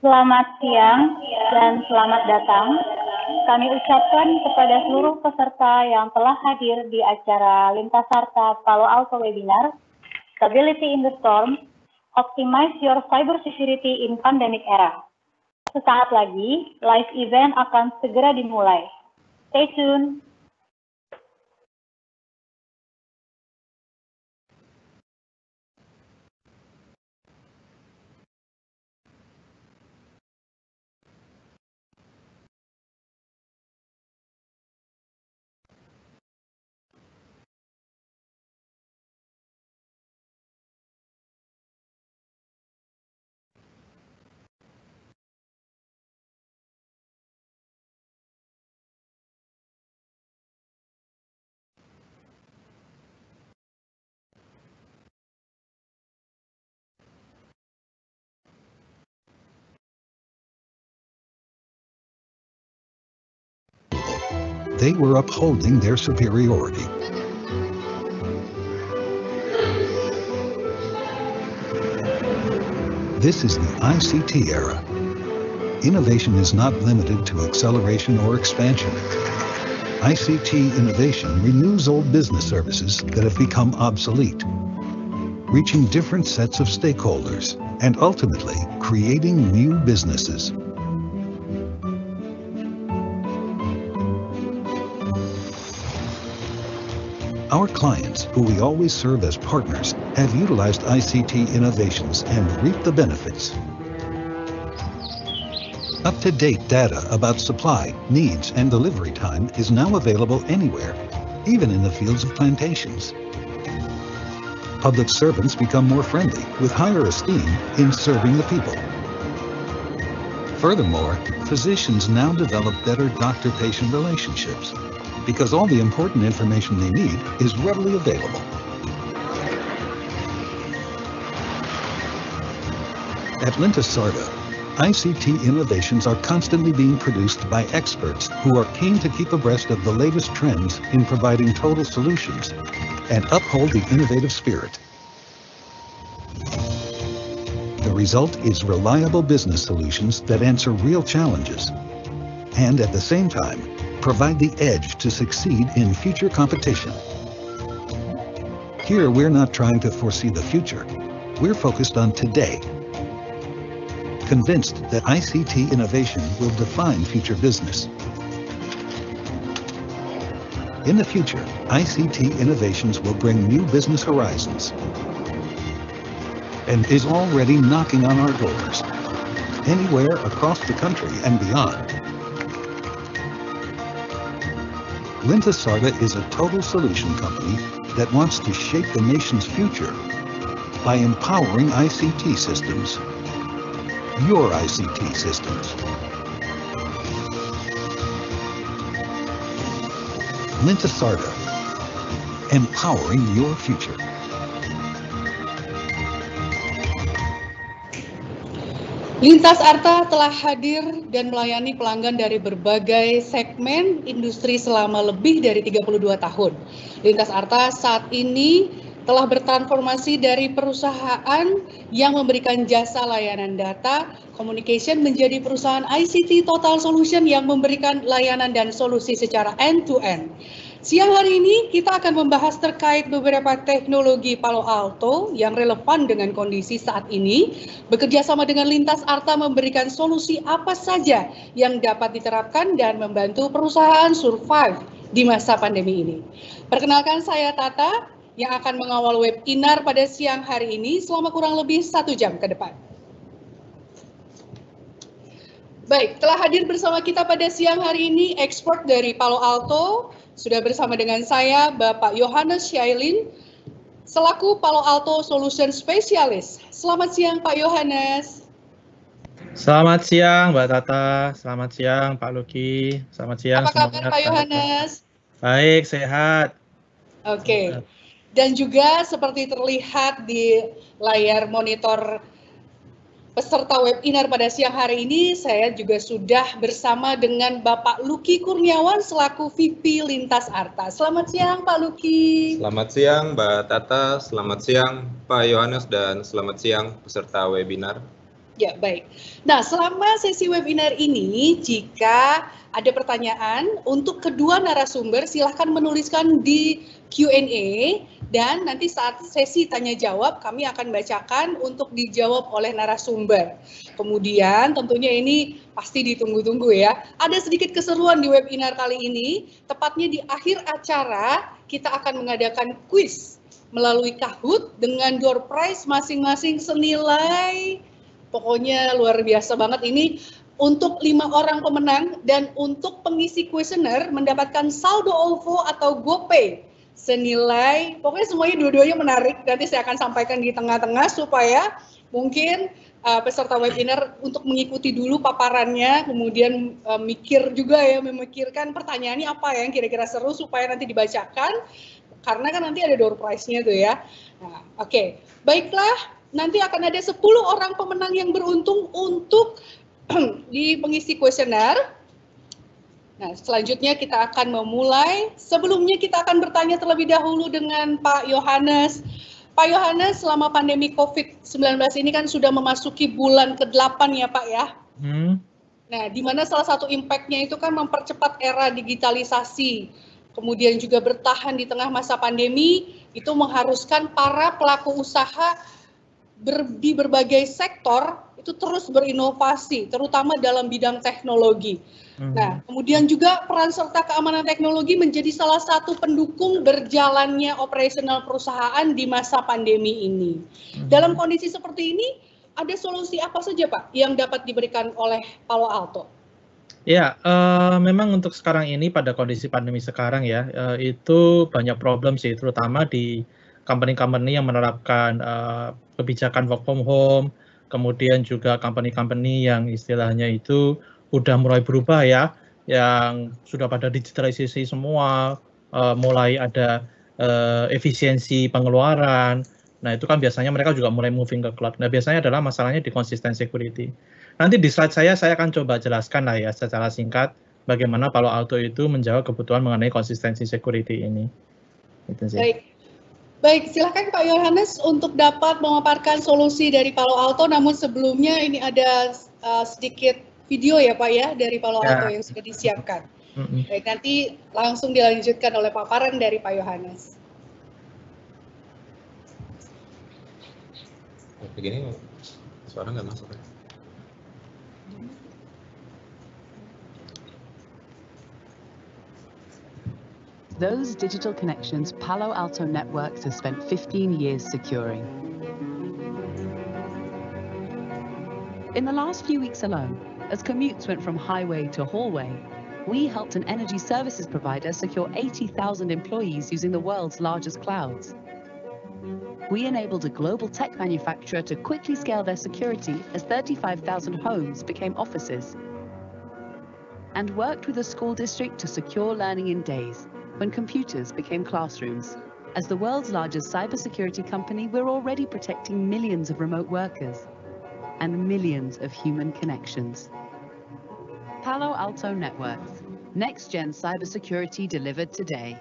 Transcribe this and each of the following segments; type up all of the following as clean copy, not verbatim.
Selamat siang dan selamat datang. Kami ucapkan kepada seluruh peserta yang telah hadir di acara Lintas Harta Palo Alto Webinar, Stability in the Storm, Optimize Your Cybersecurity in Pandemic Era. Sesaat lagi, live event akan segera dimulai. Stay tuned. They were upholding their superiority. This is the ICT era. Innovation is not limited to acceleration or expansion. ICT innovation renews old business services that have become obsolete, reaching different sets of stakeholders, and ultimately creating new businesses. Our clients, who we always serve as partners, have utilized ICT innovations and reaped the benefits. Up-to-date data about supply, needs, and delivery time is now available anywhere, even in the fields of plantations. Public servants become more friendly, with higher esteem in serving the people. Furthermore, physicians now develop better doctor-patient relationships, because all the important information they need is readily available. At Lintasarta, ICT innovations are constantly being produced by experts who are keen to keep abreast of the latest trends in providing total solutions and uphold the innovative spirit. The result is reliable business solutions that answer real challenges and at the same time provide the edge to succeed in future competition. Here, we're not trying to foresee the future. We're focused on today, convinced that ICT innovation will define future business. In the future, ICT innovations will bring new business horizons and is already knocking on our doors, anywhere across the country and beyond. Lintasarta is a total solution company that wants to shape the nation's future by empowering ICT systems, your ICT systems. Lintasarta, empowering your future. Lintas Arta telah hadir dan melayani pelanggan dari berbagai segmen industri selama lebih dari 32 tahun. Lintas Arta saat ini telah bertransformasi dari perusahaan yang memberikan jasa layanan data communication menjadi perusahaan ICT Total Solution yang memberikan layanan dan solusi secara end-to-end. Siang hari ini kita akan membahas terkait beberapa teknologi Palo Alto yang relevan dengan kondisi saat ini. Bekerja sama dengan Lintas Arta memberikan solusi apa saja yang dapat diterapkan dan membantu perusahaan survive di masa pandemi ini. Perkenalkan, saya Tata yang akan mengawal webinar pada siang hari ini selama kurang lebih 1 jam ke depan. Baik, telah hadir bersama kita pada siang hari ini expert dari Palo Alto. Sudah bersama dengan saya Bapak Yohanes Syailin selaku Palo Alto Solution Specialist. Selamat siang Pak Yohanes. Selamat siang Mbak Tata, selamat siang Pak Luki, selamat siang. Apa kabar Pak Yohanes? Baik, sehat. Oke. Dan juga seperti terlihat di layar monitor peserta webinar pada siang hari ini, saya juga sudah bersama dengan Bapak Luki Kurniawan selaku VP Lintas Arta. Selamat siang Pak Luki. Selamat siang Mbak Tata, selamat siang Pak Yohanes, dan selamat siang peserta webinar. Ya, baik. Nah, selama sesi webinar ini, jika ada pertanyaan untuk kedua narasumber, silahkan menuliskan di Q&A, dan nanti saat sesi tanya jawab, kami akan bacakan untuk dijawab oleh narasumber. Kemudian tentunya ini pasti ditunggu-tunggu ya. Ada sedikit keseruan di webinar kali ini, tepatnya di akhir acara, kita akan mengadakan kuis melalui Kahoot dengan door prize masing-masing senilai, pokoknya luar biasa banget ini untuk 5 orang pemenang, dan untuk pengisi kuesioner mendapatkan saldo OVO atau GoPay senilai, pokoknya semuanya dua-duanya menarik. Nanti saya akan sampaikan di tengah-tengah supaya mungkin peserta webinar untuk mengikuti dulu paparannya, kemudian mikir juga ya, memikirkan pertanyaannya apa yang kira-kira seru supaya nanti dibacakan, karena kan nanti ada door prize-nya tuh ya. Nah, oke. Baiklah, nanti akan ada 10 orang pemenang yang beruntung untuk di pengisi kuesioner. Nah, selanjutnya kita akan memulai. Sebelumnya kita akan bertanya terlebih dahulu dengan Pak Yohanes. Pak Yohanes, selama pandemi COVID-19 ini kan sudah memasuki bulan ke-8 ya Pak ya? Nah, di mana salah satu impact-nya itu kan mempercepat era digitalisasi. Kemudian juga bertahan di tengah masa pandemi, itu mengharuskan para pelaku usaha di berbagai sektor itu terus berinovasi, terutama dalam bidang teknologi. Nah, kemudian juga peran serta keamanan teknologi menjadi salah satu pendukung berjalannya operasional perusahaan di masa pandemi ini. Dalam kondisi seperti ini, ada solusi apa saja Pak yang dapat diberikan oleh Palo Alto? Ya, memang untuk sekarang ini pada kondisi pandemi sekarang ya, itu banyak problem sih, terutama di company-company yang menerapkan kebijakan work from home, kemudian juga company-company yang istilahnya itu udah mulai berubah ya, yang sudah pada digitalisasi semua, mulai ada efisiensi pengeluaran. Nah, itu kan biasanya mereka juga mulai moving ke cloud. Nah, biasanya adalah masalahnya di consistent security. Nanti di slide saya akan coba jelaskan lah ya secara singkat bagaimana Palo Alto itu menjawab kebutuhan mengenai konsistensi security ini. Itu sih. Baik, silakan Pak Yohanes untuk dapat memaparkan solusi dari Palo Alto. Namun sebelumnya ini ada sedikit video ya Pak ya dari Palo Alto yang sudah disiapkan. Baik, nanti langsung dilanjutkan oleh paparan dari Pak Yohanes. Begini suara nggak masuk ya? Those digital connections Palo Alto Networks has spent 15 years securing. In the last few weeks alone, as commutes went from highway to hallway, we helped an energy services provider secure 80,000 employees using the world's largest clouds. We enabled a global tech manufacturer to quickly scale their security as 35,000 homes became offices, and worked with a school district to secure learning in days when computers became classrooms. As the world's largest cybersecurity company, we're already protecting millions of remote workers and millions of human connections. Palo Alto Networks, next-gen cybersecurity delivered today.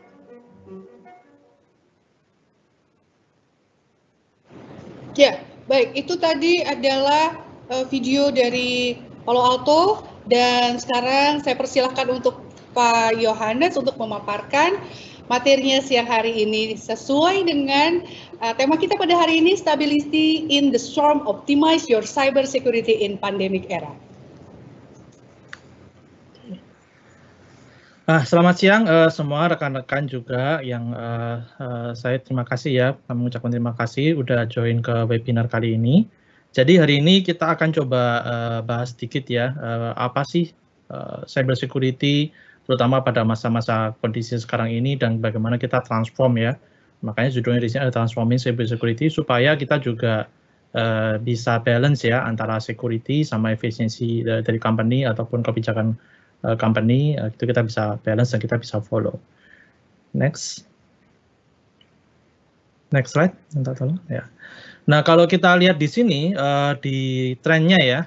Ya, baik. Itu tadi adalah video dari Palo Alto, dan sekarang saya persilahkan untuk Pak Yohanes untuk memaparkan materinya siang hari ini sesuai dengan tema kita pada hari ini, Stability in the Storm, Optimize Your Cyber Security in Pandemic Era. Selamat siang semua rekan-rekan juga yang saya terima kasih ya, mengucapkan terima kasih udah join ke webinar kali ini. Jadi hari ini kita akan coba bahas sedikit ya, apa sih cyber security, terutama pada masa-masa kondisi sekarang ini, dan bagaimana kita transform ya. Makanya judulnya di sini ada Transforming Cyber Security, supaya kita juga bisa balance ya antara security sama efisiensi dari company ataupun kebijakan company, itu kita bisa balance dan kita bisa follow. Next slide, minta tolong ya. Nah, kalau kita lihat di sini di trennya ya,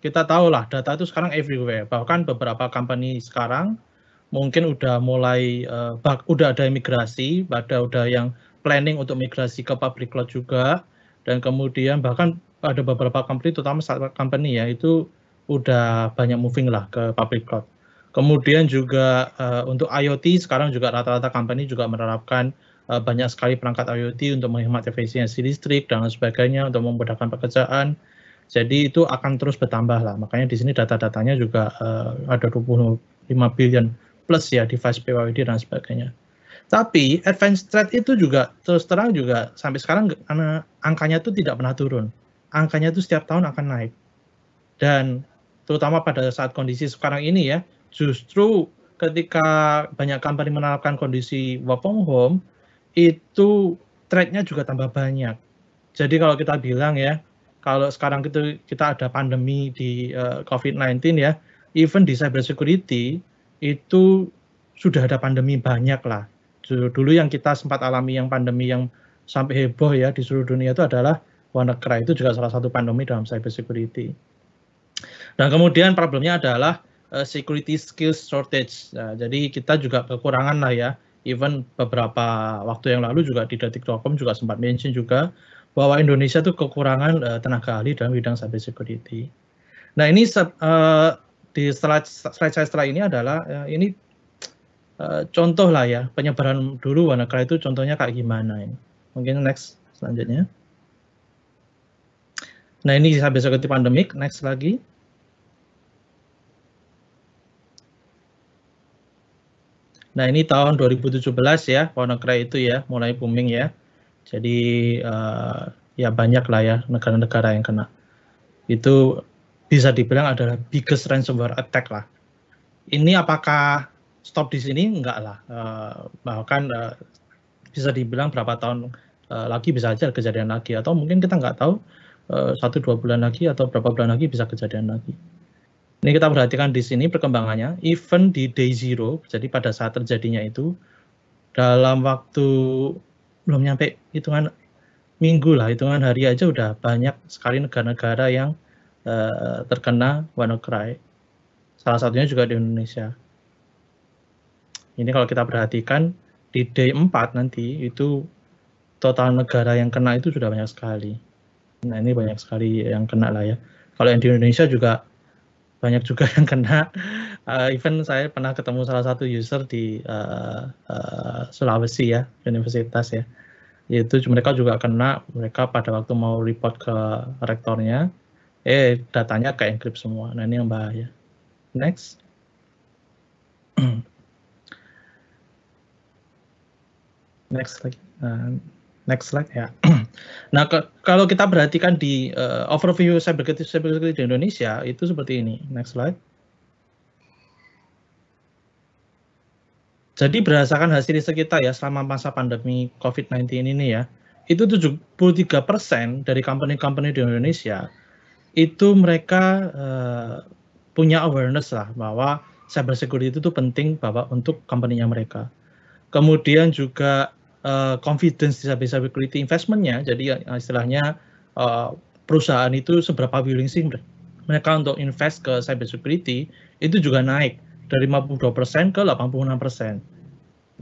kita tahu lah data itu sekarang everywhere. Bahkan beberapa company sekarang mungkin udah mulai udah ada migrasi, udah yang planning untuk migrasi ke public cloud juga, dan kemudian bahkan ada beberapa company, terutama startup company ya, itu udah banyak moving lah ke public cloud. Kemudian juga untuk IoT sekarang juga rata-rata company juga menerapkan banyak sekali perangkat IoT untuk menghemat efisiensi listrik dan sebagainya untuk memudahkan pekerjaan. Jadi itu akan terus bertambah lah. Makanya di sini data-datanya juga ada 25 billion plus ya device BYOD dan sebagainya. Tapi advanced threat itu juga terus terang juga sampai sekarang angkanya itu tidak pernah turun. Angkanya itu setiap tahun akan naik. Dan terutama pada saat kondisi sekarang ini ya, justru ketika banyak company menerapkan kondisi work from home, itu threat-nya juga tambah banyak. Jadi kalau kita bilang ya, kalau sekarang kita ada pandemi di COVID-19 ya, even di cyber security itu sudah ada pandemi banyak lah. Dulu yang kita sempat alami yang pandemi yang sampai heboh ya di seluruh dunia itu adalah WannaCry, itu juga salah satu pandemi dalam cyber security. Dan kemudian problemnya adalah security skills shortage. Nah, jadi kita juga kekurangan lah ya. Even beberapa waktu yang lalu juga di detik.com juga sempat mention juga bahwa Indonesia tuh kekurangan tenaga ahli dalam bidang cyber security. Nah ini di slide saya setelah ini adalah ini contoh lah ya penyebaran dulu WannaCry itu contohnya kayak gimana ini. Mungkin next selanjutnya. Nah ini cyber security pandemic, next lagi. Nah ini tahun 2017 ya WannaCry itu ya mulai booming ya. Jadi ya banyak lah ya negara-negara yang kena. Itu bisa dibilang adalah biggest ransomware attack lah. Ini apakah stop di sini? Enggak lah. Bahkan bisa dibilang berapa tahun lagi bisa aja kejadian lagi. Atau mungkin kita nggak tahu 1-2 bulan lagi atau berapa bulan lagi bisa kejadian lagi. Ini kita perhatikan di sini perkembangannya. Even di day zero, jadi pada saat terjadinya itu, dalam waktu belum nyampe hitungan minggu lah, hitungan hari aja udah banyak sekali negara-negara yang terkena WannaCry. Salah satunya juga di Indonesia. Ini kalau kita perhatikan di day 4 nanti itu total negara yang kena itu sudah banyak sekali. Nah ini banyak sekali yang kena lah ya. Kalau yang di Indonesia juga banyak juga yang kena. Even saya pernah ketemu salah satu user di Sulawesi ya, universitas ya. Itu mereka juga kena, mereka pada waktu mau report ke rektornya, datanya ke-encrypt semua. Nah ini yang bahaya. Next. Next lagi. Next slide ya. Nah kalau kita perhatikan di overview cyber security di Indonesia itu seperti ini. Next slide. Jadi berdasarkan hasil riset kita ya selama masa pandemi COVID-19 ini ya, itu 73% dari company-company di Indonesia itu mereka punya awareness lah bahwa cyber security itu penting bahwa untuk company-nya mereka. Kemudian juga confidence di cyber security investment-nya, jadi istilahnya perusahaan itu seberapa willing sih mereka untuk invest ke cyber security itu juga naik dari 52% ke 86%.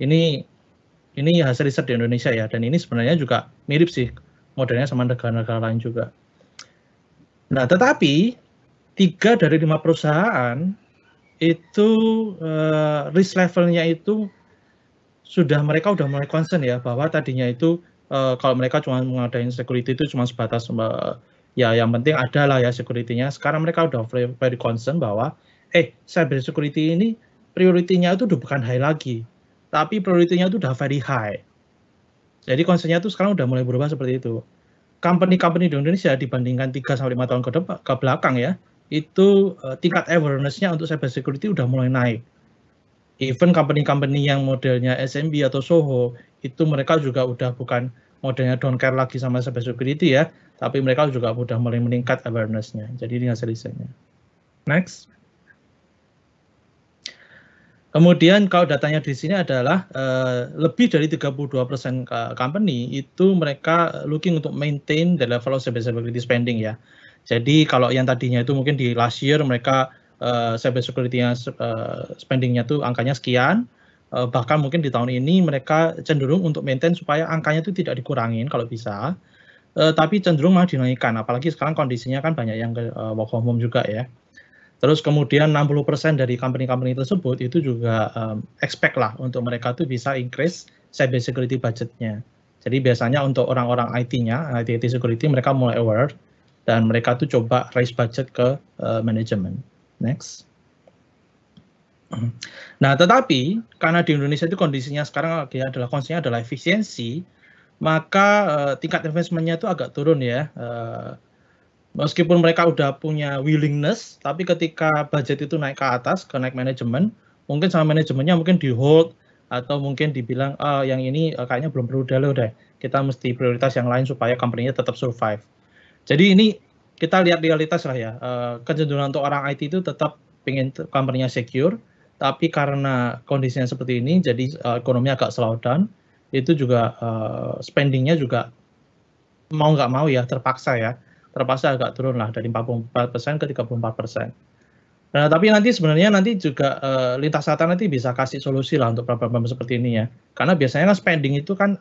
Ini hasil riset di Indonesia ya, dan ini sebenarnya juga mirip sih modelnya sama negara-negara lain juga. Nah, tetapi 3 dari 5 perusahaan itu risk levelnya itu mereka udah mulai concern ya bahwa tadinya itu kalau mereka cuma mengadain security itu cuma sebatas ya yang penting ada lah ya security-nya. Sekarang mereka udah very concern bahwa cyber security ini priority-nya itu udah bukan high lagi, tapi priority-nya itu udah very high. Jadi concern-nya itu sekarang udah mulai berubah seperti itu. Company-company di Indonesia dibandingkan 3-5 tahun ke belakang ya, itu tingkat awareness-nya untuk cyber security udah mulai naik. Even company-company yang modelnya SMB atau SOHO, itu mereka juga udah bukan modelnya don't care lagi sama cyber security ya, tapi mereka juga udah mulai meningkat awareness-nya. Jadi ini hasil risetnya. Next. Kemudian kalau datanya di sini adalah lebih dari 32% company itu mereka looking untuk maintain the level of cyber security spending ya. Jadi kalau yang tadinya itu mungkin di last year mereka cyber security-nya spending-nya tuh angkanya sekian, bahkan mungkin di tahun ini mereka cenderung untuk maintain supaya angkanya itu tidak dikurangin kalau bisa. tapi cenderung malah dinaikkan, apalagi sekarang kondisinya kan banyak yang work from home juga ya. Terus kemudian 60% dari company-company tersebut itu juga expect lah untuk mereka tuh bisa increase cyber security budgetnya. Jadi biasanya untuk orang-orang IT-nya, IT security, mereka mulai aware dan mereka tuh coba raise budget ke manajemen. Next. Nah, tetapi karena di Indonesia itu kondisinya sekarang adalah konsepnya adalah efisiensi, maka tingkat investment-nya itu agak turun ya. Meskipun mereka udah punya willingness, tapi ketika budget itu naik ke atas, ke naik manajemen, mungkin sama manajemennya mungkin di hold, atau mungkin dibilang, yang ini kayaknya belum perlu dulu deh, kita mesti prioritas yang lain supaya company-nya tetap survive. Jadi ini kita lihat realitas lah ya, kecenderungan untuk orang IT itu tetap pengen company-nya secure, tapi karena kondisinya seperti ini, jadi ekonomi agak slow down, itu juga spending-nya juga mau nggak mau ya, terpaksa agak turun lah dari 44% ke 34%. Nah, tapi nanti sebenarnya juga Lintas Arta nanti bisa kasih solusi lah untuk problem-problem seperti ini ya. Karena biasanya kan spending itu kan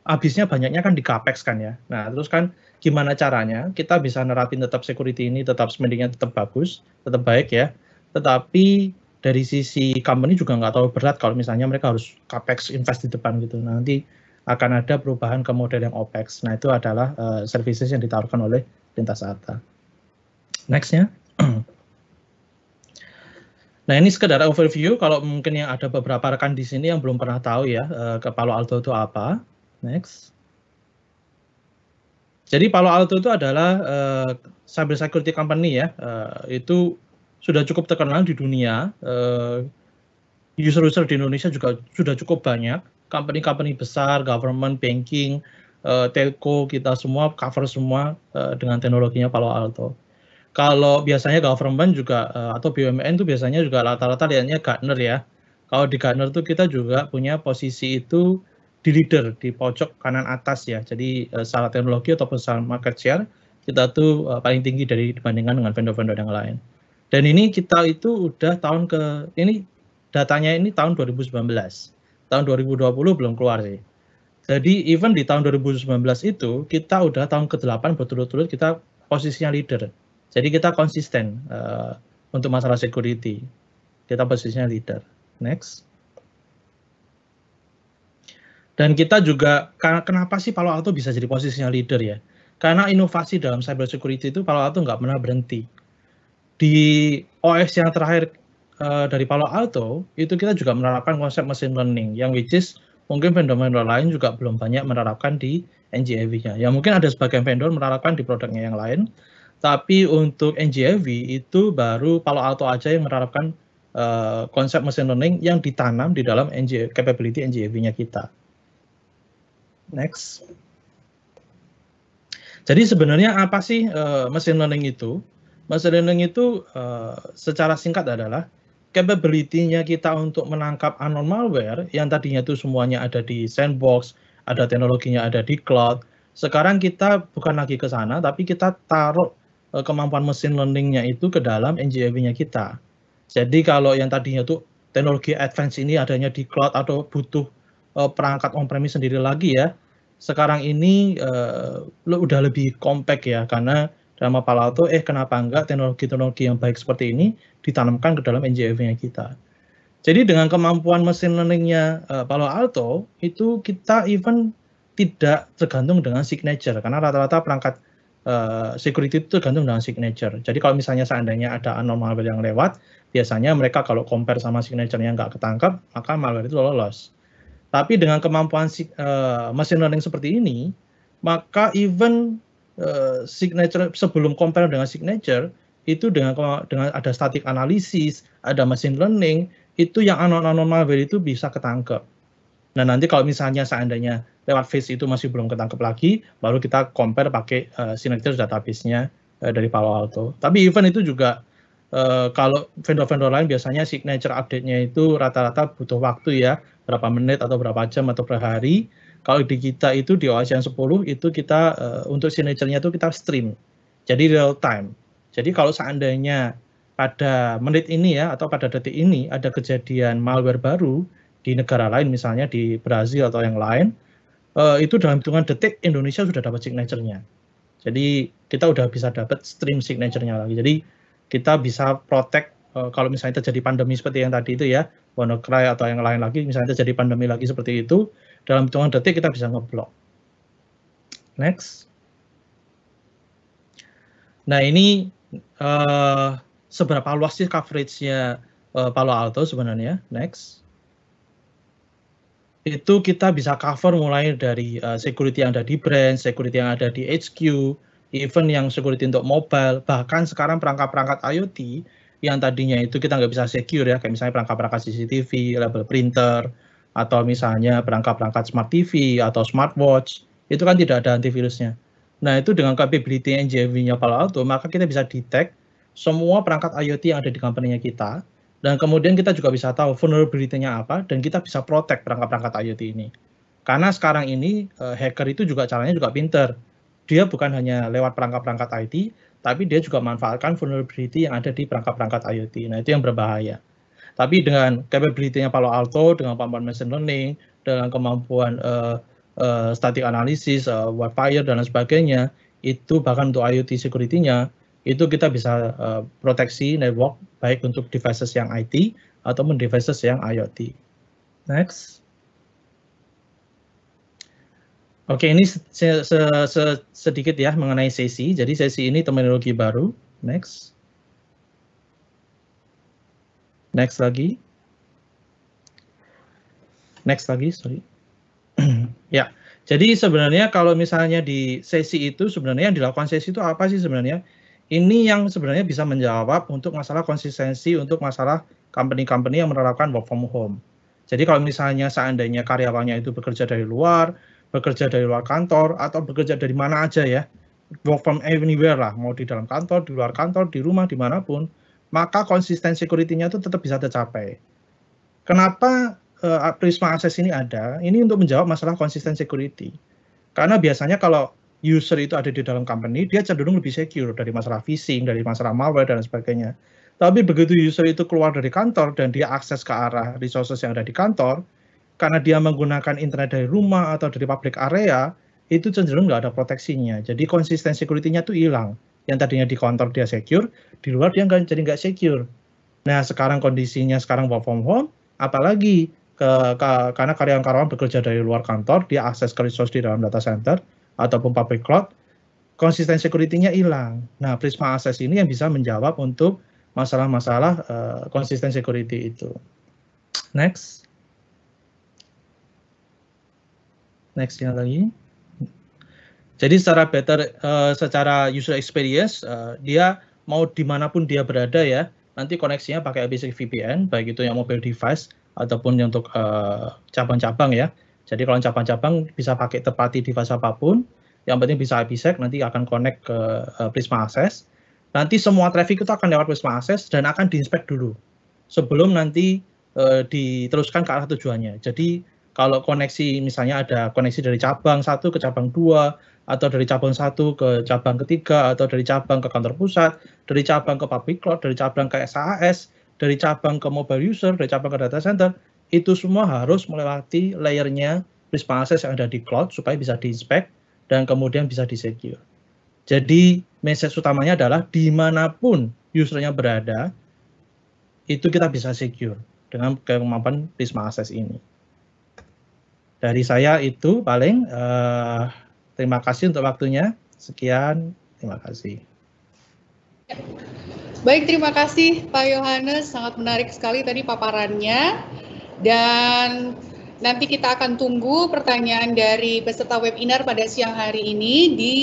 habisnya banyaknya kan di capex kan ya. Nah, terus kan gimana caranya kita bisa nerapin tetap security ini, tetap spendingnya tetap bagus, tetap baik ya. Tetapi dari sisi company juga nggak terlalu berat kalau misalnya mereka harus capex invest di depan gitu. Nah, nanti akan ada perubahan ke model yang OPEX. Nah, itu adalah services yang ditawarkan oleh Lintas Arta. Next-nya. Nah, ini sekedar overview, kalau mungkin yang ada beberapa rekan di sini yang belum pernah tahu ya, ke Palo Alto itu apa. Next. Jadi Palo Alto itu adalah cyber security company ya, itu sudah cukup terkenal di dunia, user-user di Indonesia juga sudah cukup banyak, company-company besar, government, banking, telco, kita semua cover semua dengan teknologinya Palo Alto. Kalau biasanya government juga atau BUMN itu biasanya juga rata-rata lihatnya Gartner ya. Kalau di Gartner tuh kita juga punya posisi itu di leader di pojok kanan atas ya. Jadi secara teknologi ataupun secara market share kita tuh paling tinggi dibandingkan dengan vendor-vendor yang lain. Dan ini kita itu udah ini datanya ini tahun 2019. Tahun 2020 belum keluar sih. Jadi even di tahun 2019 itu kita udah tahun ke-8 berturut-turut kita posisinya leader. Jadi kita konsisten untuk masalah security. Kita posisinya leader. Next. Dan kita juga, kenapa sih Palo Alto bisa jadi posisinya leader ya? Karena inovasi dalam cyber security itu Palo Alto nggak pernah berhenti. Di OS yang terakhir dari Palo Alto, itu kita juga menerapkan konsep machine learning, yang which is mungkin vendor-vendor lain juga belum banyak menerapkan di NGAV-nya. Ya mungkin ada sebagian vendor menerapkan di produknya yang lain, tapi untuk NGAV itu baru Palo Alto aja yang menerapkan konsep machine learning yang ditanam di dalam capability NGAV-nya kita. Next. Jadi sebenarnya apa sih machine learning itu? Machine learning itu secara singkat adalah capability-nya kita untuk menangkap unknown malware yang tadinya itu semuanya ada di sandbox, ada teknologinya ada di cloud. Sekarang kita bukan lagi ke sana, tapi kita taruh kemampuan machine learning-nya itu ke dalam NGAV-nya kita. Jadi kalau yang tadinya tuh teknologi advance ini adanya di cloud atau butuh perangkat on-premise sendiri lagi ya, sekarang ini udah lebih compact ya, karena dalam Palo Alto, kenapa enggak teknologi-teknologi yang baik seperti ini ditanamkan ke dalam NGAV-nya kita. Jadi dengan kemampuan machine learning-nya Palo Alto, itu kita even tidak tergantung dengan signature, karena rata-rata perangkat security itu tergantung dengan signature. Jadi kalau misalnya seandainya ada unknown malware yang lewat, biasanya mereka kalau compare sama signature-nya nggak ketangkap, maka malware itu lolos. Tapi dengan kemampuan machine learning seperti ini, maka even signature sebelum compare dengan signature, itu dengan ada static analysis, ada machine learning, itu yang unknown malware itu bisa ketangkep. Nah nanti kalau misalnya seandainya lewat face itu masih belum ketangkep lagi, baru kita compare pakai signature database-nya dari Palo Alto. Tapi even itu juga kalau vendor-vendor lain biasanya signature update-nya itu rata-rata butuh waktu ya, berapa menit atau berapa jam atau per hari. Kalau di kita itu di OS yang 10 itu kita untuk signature-nya itu kita stream, jadi real time. Jadi kalau seandainya pada menit ini ya atau pada detik ini ada kejadian malware baru di negara lain, misalnya di Brazil atau yang lain, itu dalam hitungan detik Indonesia sudah dapat signature-nya. Jadi kita udah bisa dapat stream signature-nya lagi. Jadi kita bisa protect kalau misalnya terjadi pandemi seperti yang tadi itu ya, WannaCry atau yang lain lagi, misalnya terjadi pandemi lagi seperti itu, dalam hitungan detik kita bisa ngeblok. Next. Nah ini seberapa luas sih coverage-nya Palo Alto sebenarnya. Next. Itu kita bisa cover mulai dari security yang ada di branch, security yang ada di HQ, even yang security untuk mobile, bahkan sekarang perangkat-perangkat IoT yang tadinya itu kita nggak bisa secure ya, kayak misalnya perangkat-perangkat CCTV, label printer, atau misalnya perangkat-perangkat smart TV atau smartwatch, itu kan tidak ada antivirusnya. Nah itu dengan capability NGFW-nya Palo Alto, maka kita bisa detect semua perangkat IoT yang ada di company-nya kita, dan kemudian kita juga bisa tahu vulnerability-nya apa, dan kita bisa protect perangkat-perangkat IoT ini. Karena sekarang ini hacker itu juga caranya juga pinter. Dia bukan hanya lewat perangkat-perangkat IT, tapi dia juga manfaatkan vulnerability yang ada di perangkat-perangkat IoT. Nah itu yang berbahaya. Tapi dengan capability-nya Palo Alto, dengan kemampuan machine learning, dengan kemampuan static analysis, wildfire, dan lain sebagainya, itu bahkan untuk IoT security-nya, itu kita bisa proteksi network baik untuk devices yang IT ataupun devices yang IoT. Next. Oke, ini sedikit ya mengenai sesi. Jadi sesi ini terminologi baru. Next. Next lagi. Next lagi, sorry. Ya, jadi sebenarnya kalau misalnya di sesi itu sebenarnya yang dilakukan sesi itu apa sih sebenarnya? Ini yang sebenarnya bisa menjawab untuk masalah konsistensi untuk masalah company-company yang menerapkan work from home. Jadi kalau misalnya seandainya karyawannya itu bekerja dari luar kantor, atau bekerja dari mana aja ya, work from anywhere lah, mau di dalam kantor, di luar kantor, di rumah, dimanapun, maka konsisten security-nya itu tetap bisa tercapai. Kenapa Prisma Access ini ada? Ini untuk menjawab masalah konsisten security. Karena biasanya kalau user itu ada di dalam company, dia cenderung lebih secure dari masalah phishing, dari masalah malware, dan sebagainya. Tapi begitu user itu keluar dari kantor dan dia akses ke arah resources yang ada di kantor, karena dia menggunakan internet dari rumah atau dari public area, itu cenderung nggak ada proteksinya. Jadi konsisten security-nya tuh hilang. Yang tadinya di kantor dia secure, di luar dia jadi nggak secure. Nah sekarang kondisinya sekarang work from home, apalagi karena karyawan-karyawan bekerja dari luar kantor, dia akses ke resource di dalam data center, ataupun public cloud, konsisten security-nya hilang. Nah, Prisma Access ini yang bisa menjawab untuk masalah-masalah konsisten security itu. Next. Next-nya lagi. Jadi secara user experience, dia mau dimanapun dia berada ya, nanti koneksinya pakai basic VPN, baik itu yang mobile device ataupun yang untuk cabang-cabang ya. Jadi kalau cabang-cabang bisa pakai tepati device apapun, yang penting bisa IPsec, nanti akan connect ke Prisma Access. Nanti semua traffic itu akan lewat Prisma Access dan akan diinspek dulu sebelum nanti diteruskan ke arah tujuannya. Jadi kalau koneksi misalnya ada koneksi dari cabang 1 ke cabang 2, atau dari cabang 1 ke cabang ketiga, atau dari cabang ke kantor pusat, dari cabang ke public cloud, dari cabang ke SaaS, dari cabang ke mobile user, dari cabang ke data center, itu semua harus melewati layernya Prisma Access yang ada di cloud supaya bisa diinspek dan kemudian bisa disecure. Jadi message utamanya adalah dimanapun usernya berada, itu kita bisa secure dengan kemampuan Prisma Access ini. Dari saya itu paling, terima kasih untuk waktunya. Sekian, terima kasih. Baik, terima kasih Pak Yohanes, sangat menarik sekali tadi paparannya. Dan nanti kita akan tunggu pertanyaan dari peserta webinar pada siang hari ini di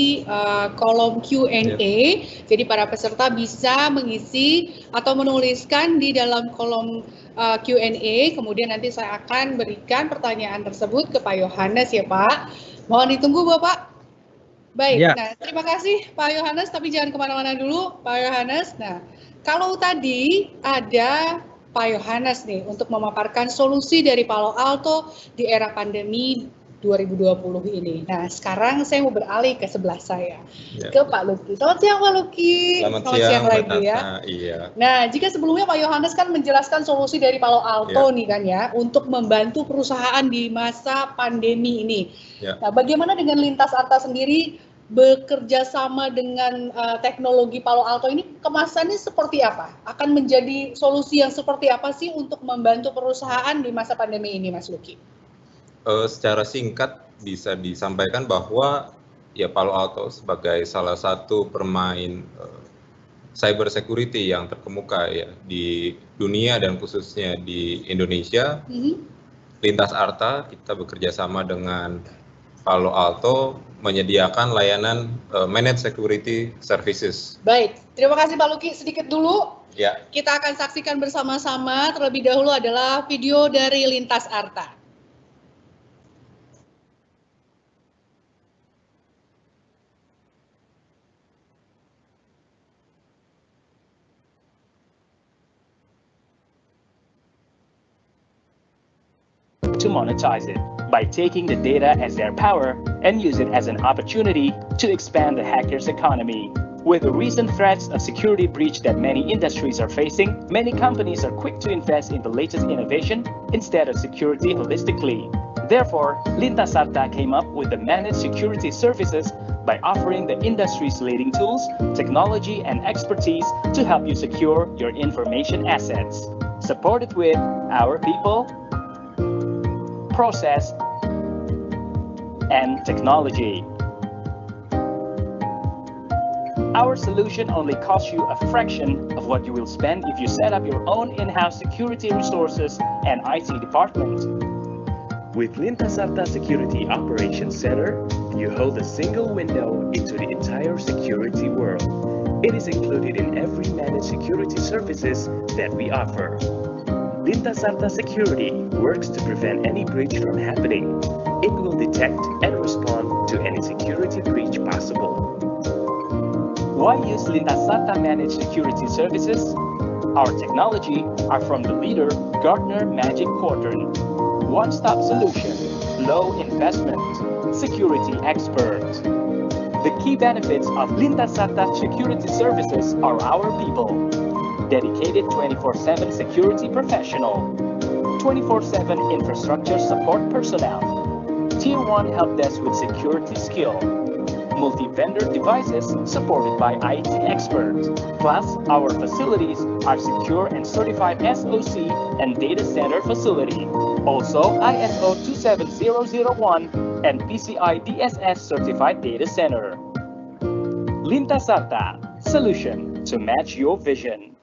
kolom Q&A. Jadi para peserta bisa mengisi atau menuliskan di dalam kolom Q&A, kemudian nanti saya akan berikan pertanyaan tersebut ke Pak Yohanes ya Pak. Mohon ditunggu Bapak. Baik, ya. Nah terima kasih Pak Yohanes, tapi jangan kemana-mana dulu Pak Yohanes. Nah kalau tadi ada Pak Yohanes nih untuk memaparkan solusi dari Palo Alto di era pandemi 2020 ini. Nah, sekarang saya mau beralih ke sebelah saya, Ya. ke Pak Lucky. Selamat siang Pak Lucky. Selamat siang lagi Mbak ya. Nasa. Iya. Nah, jika sebelumnya Pak Yohanes kan menjelaskan solusi dari Palo Alto Ya. nih kan ya, untuk membantu perusahaan di masa pandemi ini. Ya. Nah, bagaimana dengan Lintas Arta sendiri bekerja sama dengan teknologi Palo Alto ini, kemasannya seperti apa? Akan menjadi solusi yang seperti apa sih untuk membantu perusahaan di masa pandemi ini, Mas Lucky? Secara singkat bisa disampaikan bahwa ya Palo Alto sebagai salah satu pemain cyber security yang terkemuka ya di dunia dan khususnya di Indonesia. Lintas Arta kita bekerja sama dengan Palo Alto menyediakan layanan managed security services. Baik, terima kasih Pak Lucky. Sedikit dulu Ya. kita akan saksikan bersama-sama. Terlebih dahulu adalah video dari Lintas Arta. To monetize it by taking the data as their power and use it as an opportunity to expand the hackers' economy. With the recent threats of security breach that many industries are facing, many companies are quick to invest in the latest innovation instead of security holistically. Therefore, Lintas Arta came up with the managed security services by offering the industry's leading tools, technology, and expertise to help you secure your information assets. Supported with our people, process, and technology. Our solution only costs you a fraction of what you will spend if you set up your own in-house security resources and IT department. With Lintas Arta Security Operations Center, you hold a single window into the entire security world. It is included in every managed security services that we offer. Lintas Arta Security works to prevent any breach from happening. It will detect and respond to any security breach possible. Why use Lintas Arta Managed Security Services? Our technology are from the leader Gartner Magic Quadrant. One-stop solution, low investment, security expert. The key benefits of Lintas Arta Security Services are our people. Dedicated 24/7 security professional, 24/7 infrastructure support personnel, Tier 1 help desk with security skill, multi-vendor devices supported by IT experts. Plus, our facilities are secure and certified SOC and data center facility. Also, ISO 27001 and PCI DSS certified data center. Lintas Arta, solution to match your vision.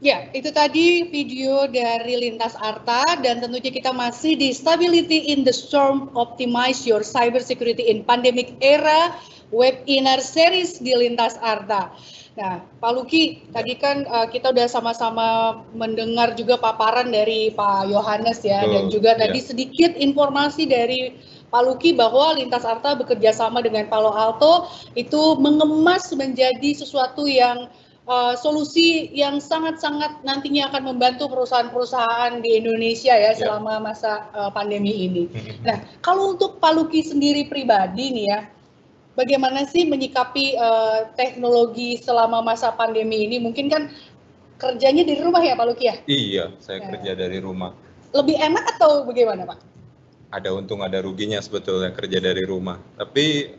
Ya, itu tadi video dari Lintas Arta dan tentunya kita masih di Stability in the Storm, Optimize Your Cybersecurity in Pandemic Era webinar series di Lintas Arta. Nah, Pak Lucky, tadi kan kita udah sama-sama mendengar juga paparan dari Pak Yohanes ya, dan juga tadi sedikit informasi dari Pak Lucky bahwa Lintas Arta bekerja sama dengan Palo Alto itu mengemas menjadi sesuatu yang solusi yang sangat-sangat nantinya akan membantu perusahaan-perusahaan di Indonesia ya selama masa pandemi ini. Nah, kalau untuk Pak Lucky sendiri pribadi nih ya, bagaimana sih menyikapi teknologi selama masa pandemi ini? Mungkin kan kerjanya dari rumah ya Pak Lucky ya? Iya, saya kerja dari rumah. Lebih enak atau bagaimana Pak? Ada untung ada ruginya sebetulnya kerja dari rumah. Tapi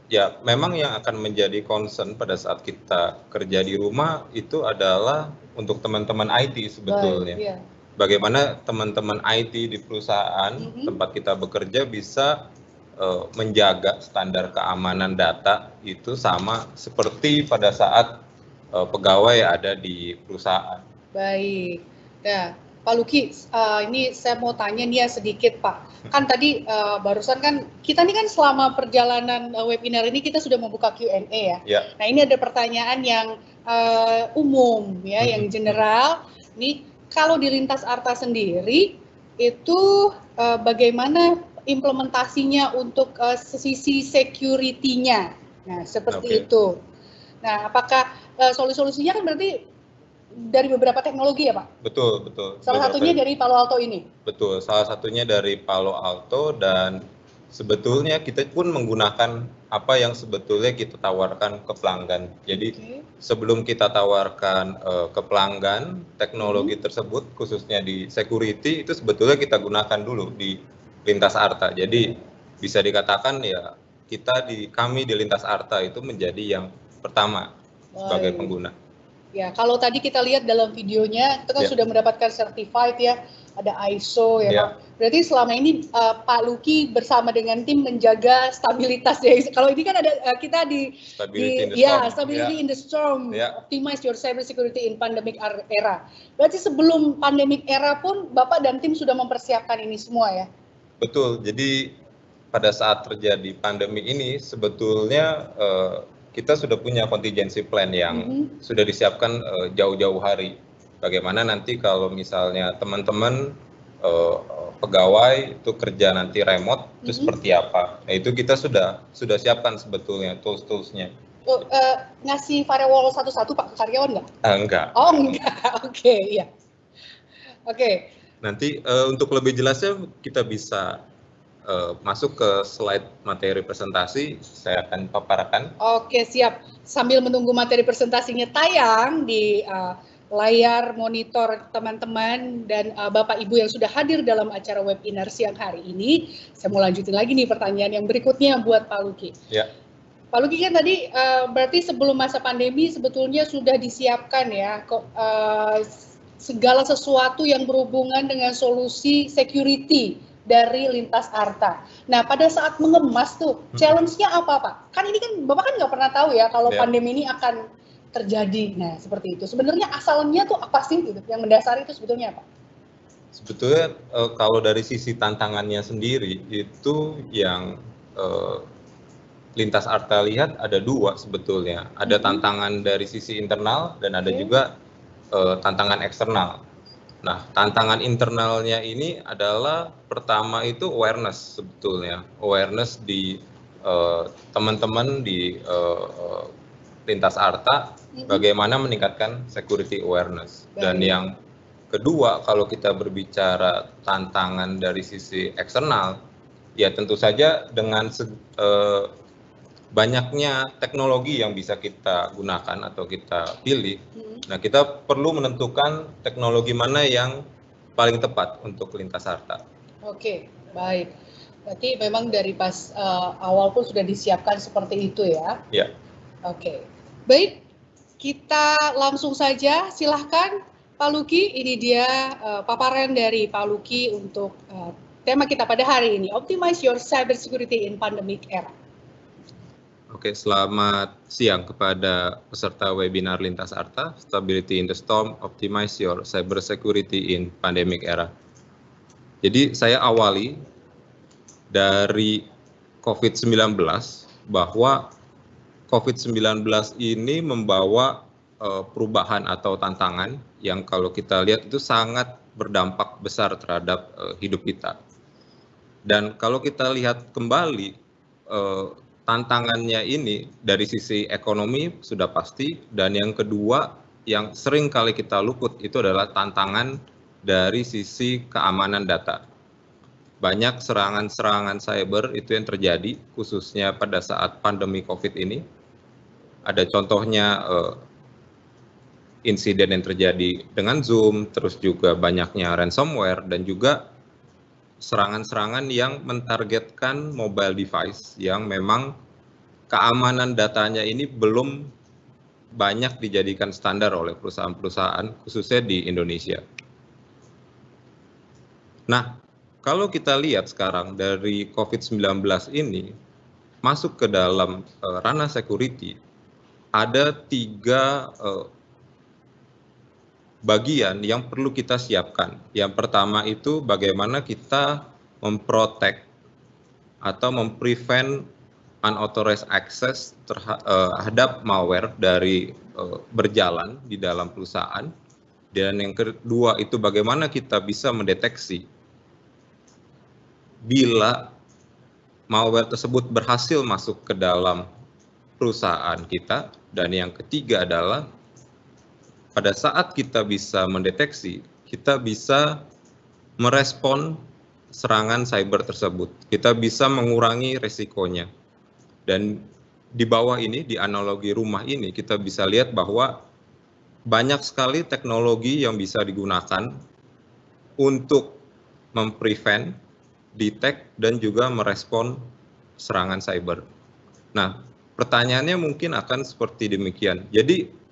ya memang yang akan menjadi concern pada saat kita kerja di rumah itu adalah untuk teman-teman IT sebetulnya. Baik, iya. Bagaimana teman-teman IT di perusahaan tempat kita bekerja bisa menjaga standar keamanan data itu sama seperti pada saat pegawai ada di perusahaan. Baik. Ya, Pak Lucky, ini saya mau tanya nih ya sedikit Pak. Kan tadi barusan kan kita ini kan selama perjalanan webinar ini kita sudah membuka Q&A ya. Nah ini ada pertanyaan yang umum ya, yang general. Nih kalau di Lintas Arta sendiri itu bagaimana implementasinya untuk sisi security-nya? Nah seperti itu. Nah apakah solusi-solusinya kan berarti dari beberapa teknologi ya Pak? Betul, betul. Salah satunya dari Palo Alto ini? Betul, salah satunya dari Palo Alto, dan sebetulnya kita pun menggunakan apa yang sebetulnya kita tawarkan ke pelanggan. Jadi sebelum kita tawarkan ke pelanggan teknologi tersebut, khususnya di security, itu sebetulnya kita gunakan dulu di Lintas Arta. Jadi bisa dikatakan ya kami di Lintas Arta itu menjadi yang pertama sebagai pengguna. Ya, kalau tadi kita lihat dalam videonya itu kan sudah mendapatkan certified ya, ada ISO ya Pak. Berarti selama ini Pak Luki bersama dengan tim menjaga stabilitas ya. Kalau ini kan ada kita di stability in the storm, optimize your cyber security in pandemic era. Berarti sebelum pandemic era pun Bapak dan tim sudah mempersiapkan ini semua ya? Betul. Jadi pada saat terjadi pandemi ini sebetulnya kita sudah punya contingency plan yang sudah disiapkan jauh-jauh hari. Bagaimana nanti kalau misalnya teman-teman pegawai itu kerja nanti remote, itu seperti apa? Nah itu kita sudah siapkan sebetulnya tools-toolsnya. Ngasih firewall satu-satu Pak ke karyawan nggak? Enggak. Oh enggak, oke, iya. Oke. Nanti untuk lebih jelasnya kita bisa masuk ke slide materi presentasi, saya akan paparkan. Oke, siap. Sambil menunggu materi presentasinya tayang di layar monitor teman-teman dan Bapak Ibu yang sudah hadir dalam acara webinar siang hari ini, saya mau lanjutin lagi nih pertanyaan yang berikutnya buat Pak Luki. Ya. Pak Luki kan tadi berarti sebelum masa pandemi sebetulnya sudah disiapkan ya segala sesuatu yang berhubungan dengan solusi security dari Lintas Arta. Nah, pada saat mengemas tuh, challenge-nya apa, Pak? Kan ini kan Bapak kan nggak pernah tahu ya kalau pandemi ini akan terjadi. Nah, seperti itu. Sebenarnya asalnya tuh apa sih gitu? Yang mendasari itu sebetulnya apa? Sebetulnya kalau dari sisi tantangannya sendiri itu yang Lintas Arta lihat ada dua sebetulnya. Ada tantangan dari sisi internal dan ada juga tantangan eksternal. Nah, tantangan internalnya ini adalah pertama itu awareness sebetulnya, awareness di teman-teman di Lintas Arta, bagaimana meningkatkan security awareness. Dan yang kedua, kalau kita berbicara tantangan dari sisi eksternal, ya tentu saja dengan banyaknya teknologi yang bisa kita gunakan atau kita pilih. Nah, kita perlu menentukan teknologi mana yang paling tepat untuk Lintas Arta. Oke, baik. Berarti memang dari pas awal pun sudah disiapkan seperti itu ya? Ya. Oke, baik. Kita langsung saja, silahkan Pak Luki. Ini dia paparan dari Pak Luki untuk tema kita pada hari ini, Optimize Your Cybersecurity in Pandemic Era. Oke, selamat siang kepada peserta webinar Lintas Arta, Stability in the Storm, Optimize Your Cybersecurity in Pandemic Era. Jadi saya awali dari COVID-19, bahwa COVID-19 ini membawa perubahan atau tantangan yang kalau kita lihat itu sangat berdampak besar terhadap hidup kita. Dan kalau kita lihat kembali, tantangannya ini dari sisi ekonomi sudah pasti, dan yang kedua yang sering kali kita luput itu adalah tantangan dari sisi keamanan data. Banyak serangan-serangan cyber itu yang terjadi khususnya pada saat pandemi COVID ini. Ada contohnya insiden yang terjadi dengan Zoom, terus juga banyaknya ransomware, dan juga serangan-serangan yang mentargetkan mobile device yang memang keamanan datanya ini belum banyak dijadikan standar oleh perusahaan-perusahaan, khususnya di Indonesia. Nah, kalau kita lihat sekarang dari COVID-19 ini masuk ke dalam ranah security, ada 3 bagian yang perlu kita siapkan. Yang pertama itu bagaimana kita memprotek atau memprevent unauthorized access terhadap malware dari berjalan di dalam perusahaan. Dan yang kedua itu bagaimana kita bisa mendeteksi bila malware tersebut berhasil masuk ke dalam perusahaan kita. Dan yang ketiga adalah pada saat kita bisa mendeteksi, kita bisa merespon serangan cyber tersebut. Kita bisa mengurangi resikonya. Dan di bawah ini, di analogi rumah ini, kita bisa lihat bahwa banyak sekali teknologi yang bisa digunakan untuk memprevent, detect, dan juga merespon serangan cyber. Nah, pertanyaannya mungkin akan seperti demikian. Jadi,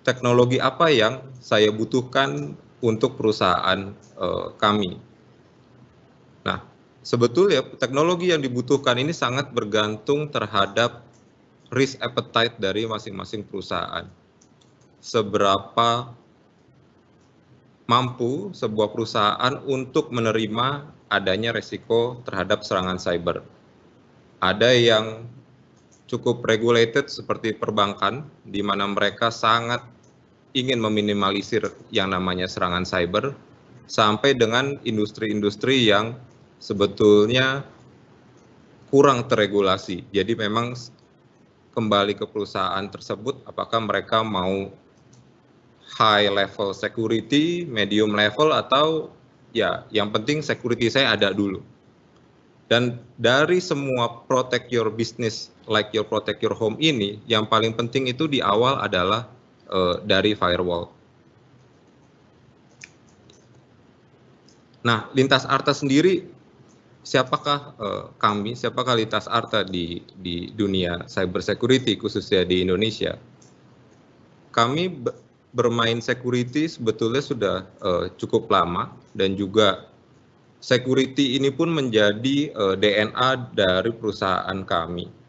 teknologi apa yang saya butuhkan untuk perusahaan kami? Nah, sebetulnya teknologi yang dibutuhkan ini sangat bergantung terhadap risk appetite dari masing-masing perusahaan. Seberapa mampu sebuah perusahaan untuk menerima adanya resiko terhadap serangan cyber. Ada yang cukup regulated seperti perbankan, di mana mereka sangat ingin meminimalisir yang namanya serangan cyber, sampai dengan industri-industri yang sebetulnya kurang terregulasi. Jadi memang kembali ke perusahaan tersebut, apakah mereka mau high level security, medium level, atau ya yang penting security saya ada dulu. Dan dari semua protect your business like you protect your home ini, yang paling penting itu di awal adalah dari firewall. Nah, Lintas Arta sendiri, siapakah siapakah Lintas Arta di dunia cyber security khususnya di Indonesia? Kami bermain security sebetulnya sudah cukup lama, dan juga security ini pun menjadi DNA dari perusahaan kami.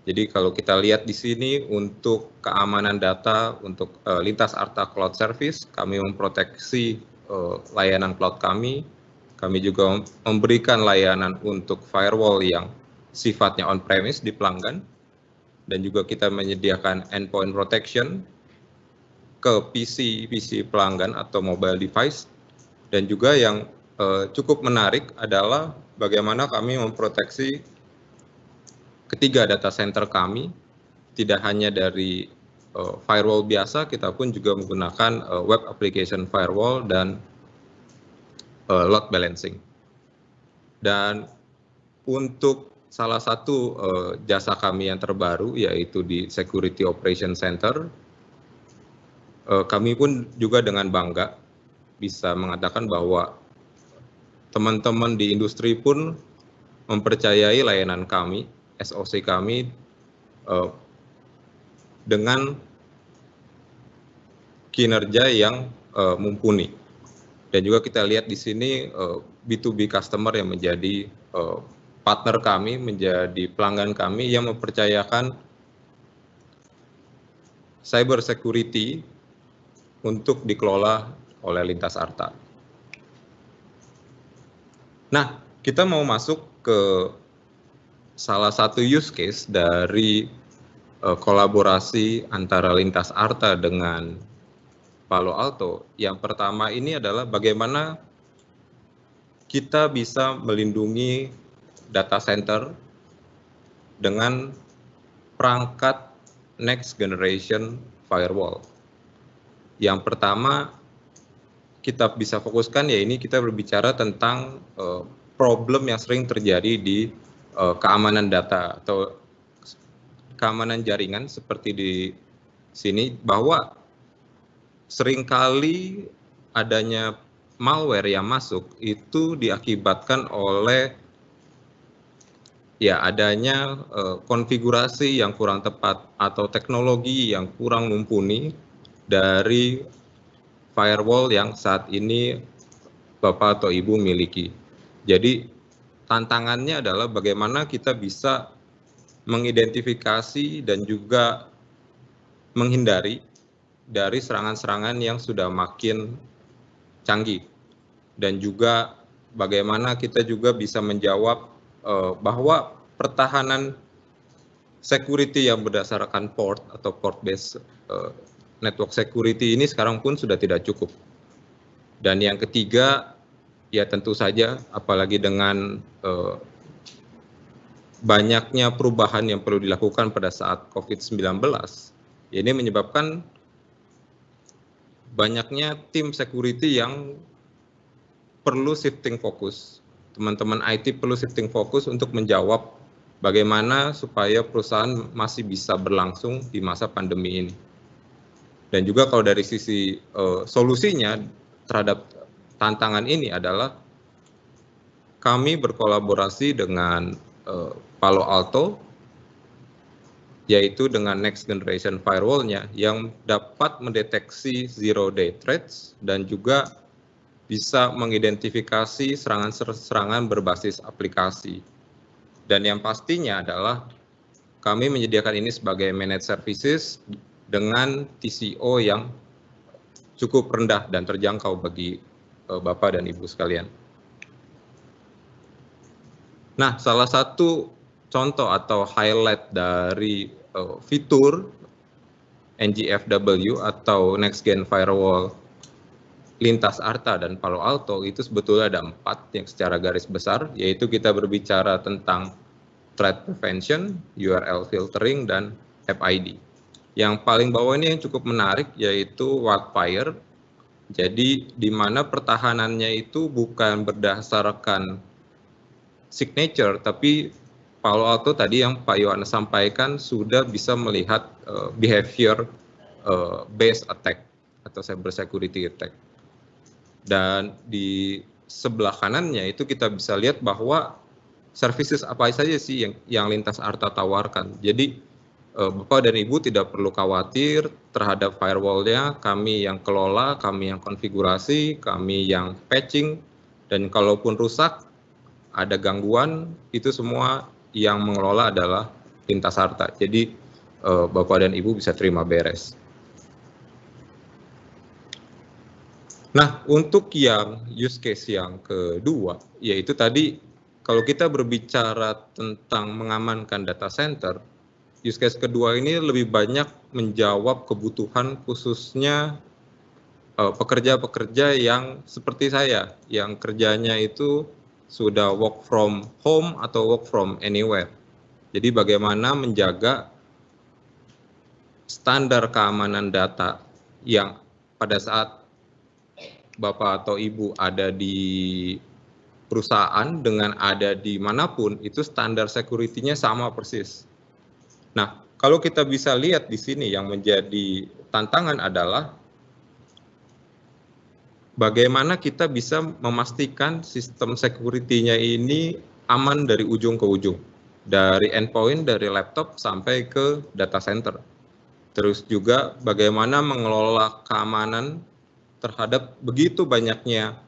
Jadi kalau kita lihat di sini untuk keamanan data, untuk Lintas Arta Cloud Service, kami memproteksi layanan cloud kami. Kami juga memberikan layanan untuk firewall yang sifatnya on-premise di pelanggan, dan juga kita menyediakan endpoint protection ke PC pelanggan atau mobile device. Dan juga yang cukup menarik adalah bagaimana kami memproteksi ketiga data center kami, tidak hanya dari firewall biasa, kita pun juga menggunakan web application firewall dan load balancing. Dan untuk salah satu jasa kami yang terbaru, yaitu di Security Operation Center, kami pun juga dengan bangga bisa mengatakan bahwa teman-teman di industri pun mempercayai layanan kami, SOC kami, dengan kinerja yang mumpuni. Dan juga kita lihat di sini B2B customer yang menjadi partner kami, menjadi pelanggan kami yang mempercayakan cyber security untuk dikelola oleh Lintas Arta. Nah, kita mau masuk ke salah satu use case dari kolaborasi antara Lintas Arta dengan Palo Alto. Yang pertama ini adalah bagaimana kita bisa melindungi data center dengan perangkat next generation firewall. Yang pertama kita bisa fokuskan, ya ini kita berbicara tentang problem yang sering terjadi di keamanan data atau keamanan jaringan, seperti di sini, bahwa seringkali adanya malware yang masuk itu diakibatkan oleh ya adanya konfigurasi yang kurang tepat atau teknologi yang kurang mumpuni dari firewall yang saat ini Bapak atau Ibu miliki. Jadi tantangannya adalah bagaimana kita bisa mengidentifikasi dan juga menghindari dari serangan-serangan yang sudah makin canggih, dan juga bagaimana kita juga bisa menjawab bahwa pertahanan security yang berdasarkan port atau port-based network security ini sekarang pun sudah tidak cukup. Dan yang ketiga, ya tentu saja apalagi dengan banyaknya perubahan yang perlu dilakukan pada saat COVID-19, ini menyebabkan banyaknya tim security yang perlu shifting fokus. Teman-teman IT perlu shifting fokus untuk menjawab bagaimana supaya perusahaan masih bisa berlangsung di masa pandemi ini. Dan juga kalau dari sisi solusinya terhadap tantangan ini adalah kami berkolaborasi dengan Palo Alto, yaitu dengan next generation firewall-nya yang dapat mendeteksi zero day threats dan juga bisa mengidentifikasi serangan-serangan berbasis aplikasi. Dan yang pastinya adalah kami menyediakan ini sebagai managed services dengan TCO yang cukup rendah dan terjangkau bagi Bapak dan Ibu sekalian. Nah, salah satu contoh atau highlight dari fitur NGFW atau Next Gen Firewall Lintas Arta dan Palo Alto itu sebetulnya ada 4 yang secara garis besar, yaitu kita berbicara tentang threat prevention, URL filtering, dan FID. Yang paling bawah ini yang cukup menarik yaitu wildfire. Jadi di mana pertahanannya itu bukan berdasarkan signature, tapi Palo Alto tadi yang Pak Yohanes sampaikan sudah bisa melihat behavior based attack atau cyber security attack. Dan di sebelah kanannya itu kita bisa lihat bahwa services apa saja sih yang Lintas Arta tawarkan. Jadi Bapak dan Ibu tidak perlu khawatir terhadap firewall-nya, kami yang kelola, kami yang konfigurasi, kami yang patching, dan kalaupun rusak, ada gangguan, itu semua yang mengelola adalah Lintas Arta. Jadi Bapak dan Ibu bisa terima beres. Nah, untuk yang use case yang kedua, yaitu tadi kalau kita berbicara tentang mengamankan data center, use case kedua ini lebih banyak menjawab kebutuhan khususnya pekerja-pekerja yang seperti saya, yang kerjanya itu sudah work from home atau work from anywhere. Jadi bagaimana menjaga standar keamanan data yang pada saat Bapak atau Ibu ada di perusahaan dengan ada di manapun, itu standar security-nya sama persis. Nah, kalau kita bisa lihat di sini yang menjadi tantangan adalah bagaimana kita bisa memastikan sistem security-nya ini aman dari ujung ke ujung. Dari endpoint, dari laptop, sampai ke data center. Terus juga bagaimana mengelola keamanan terhadap begitu banyaknya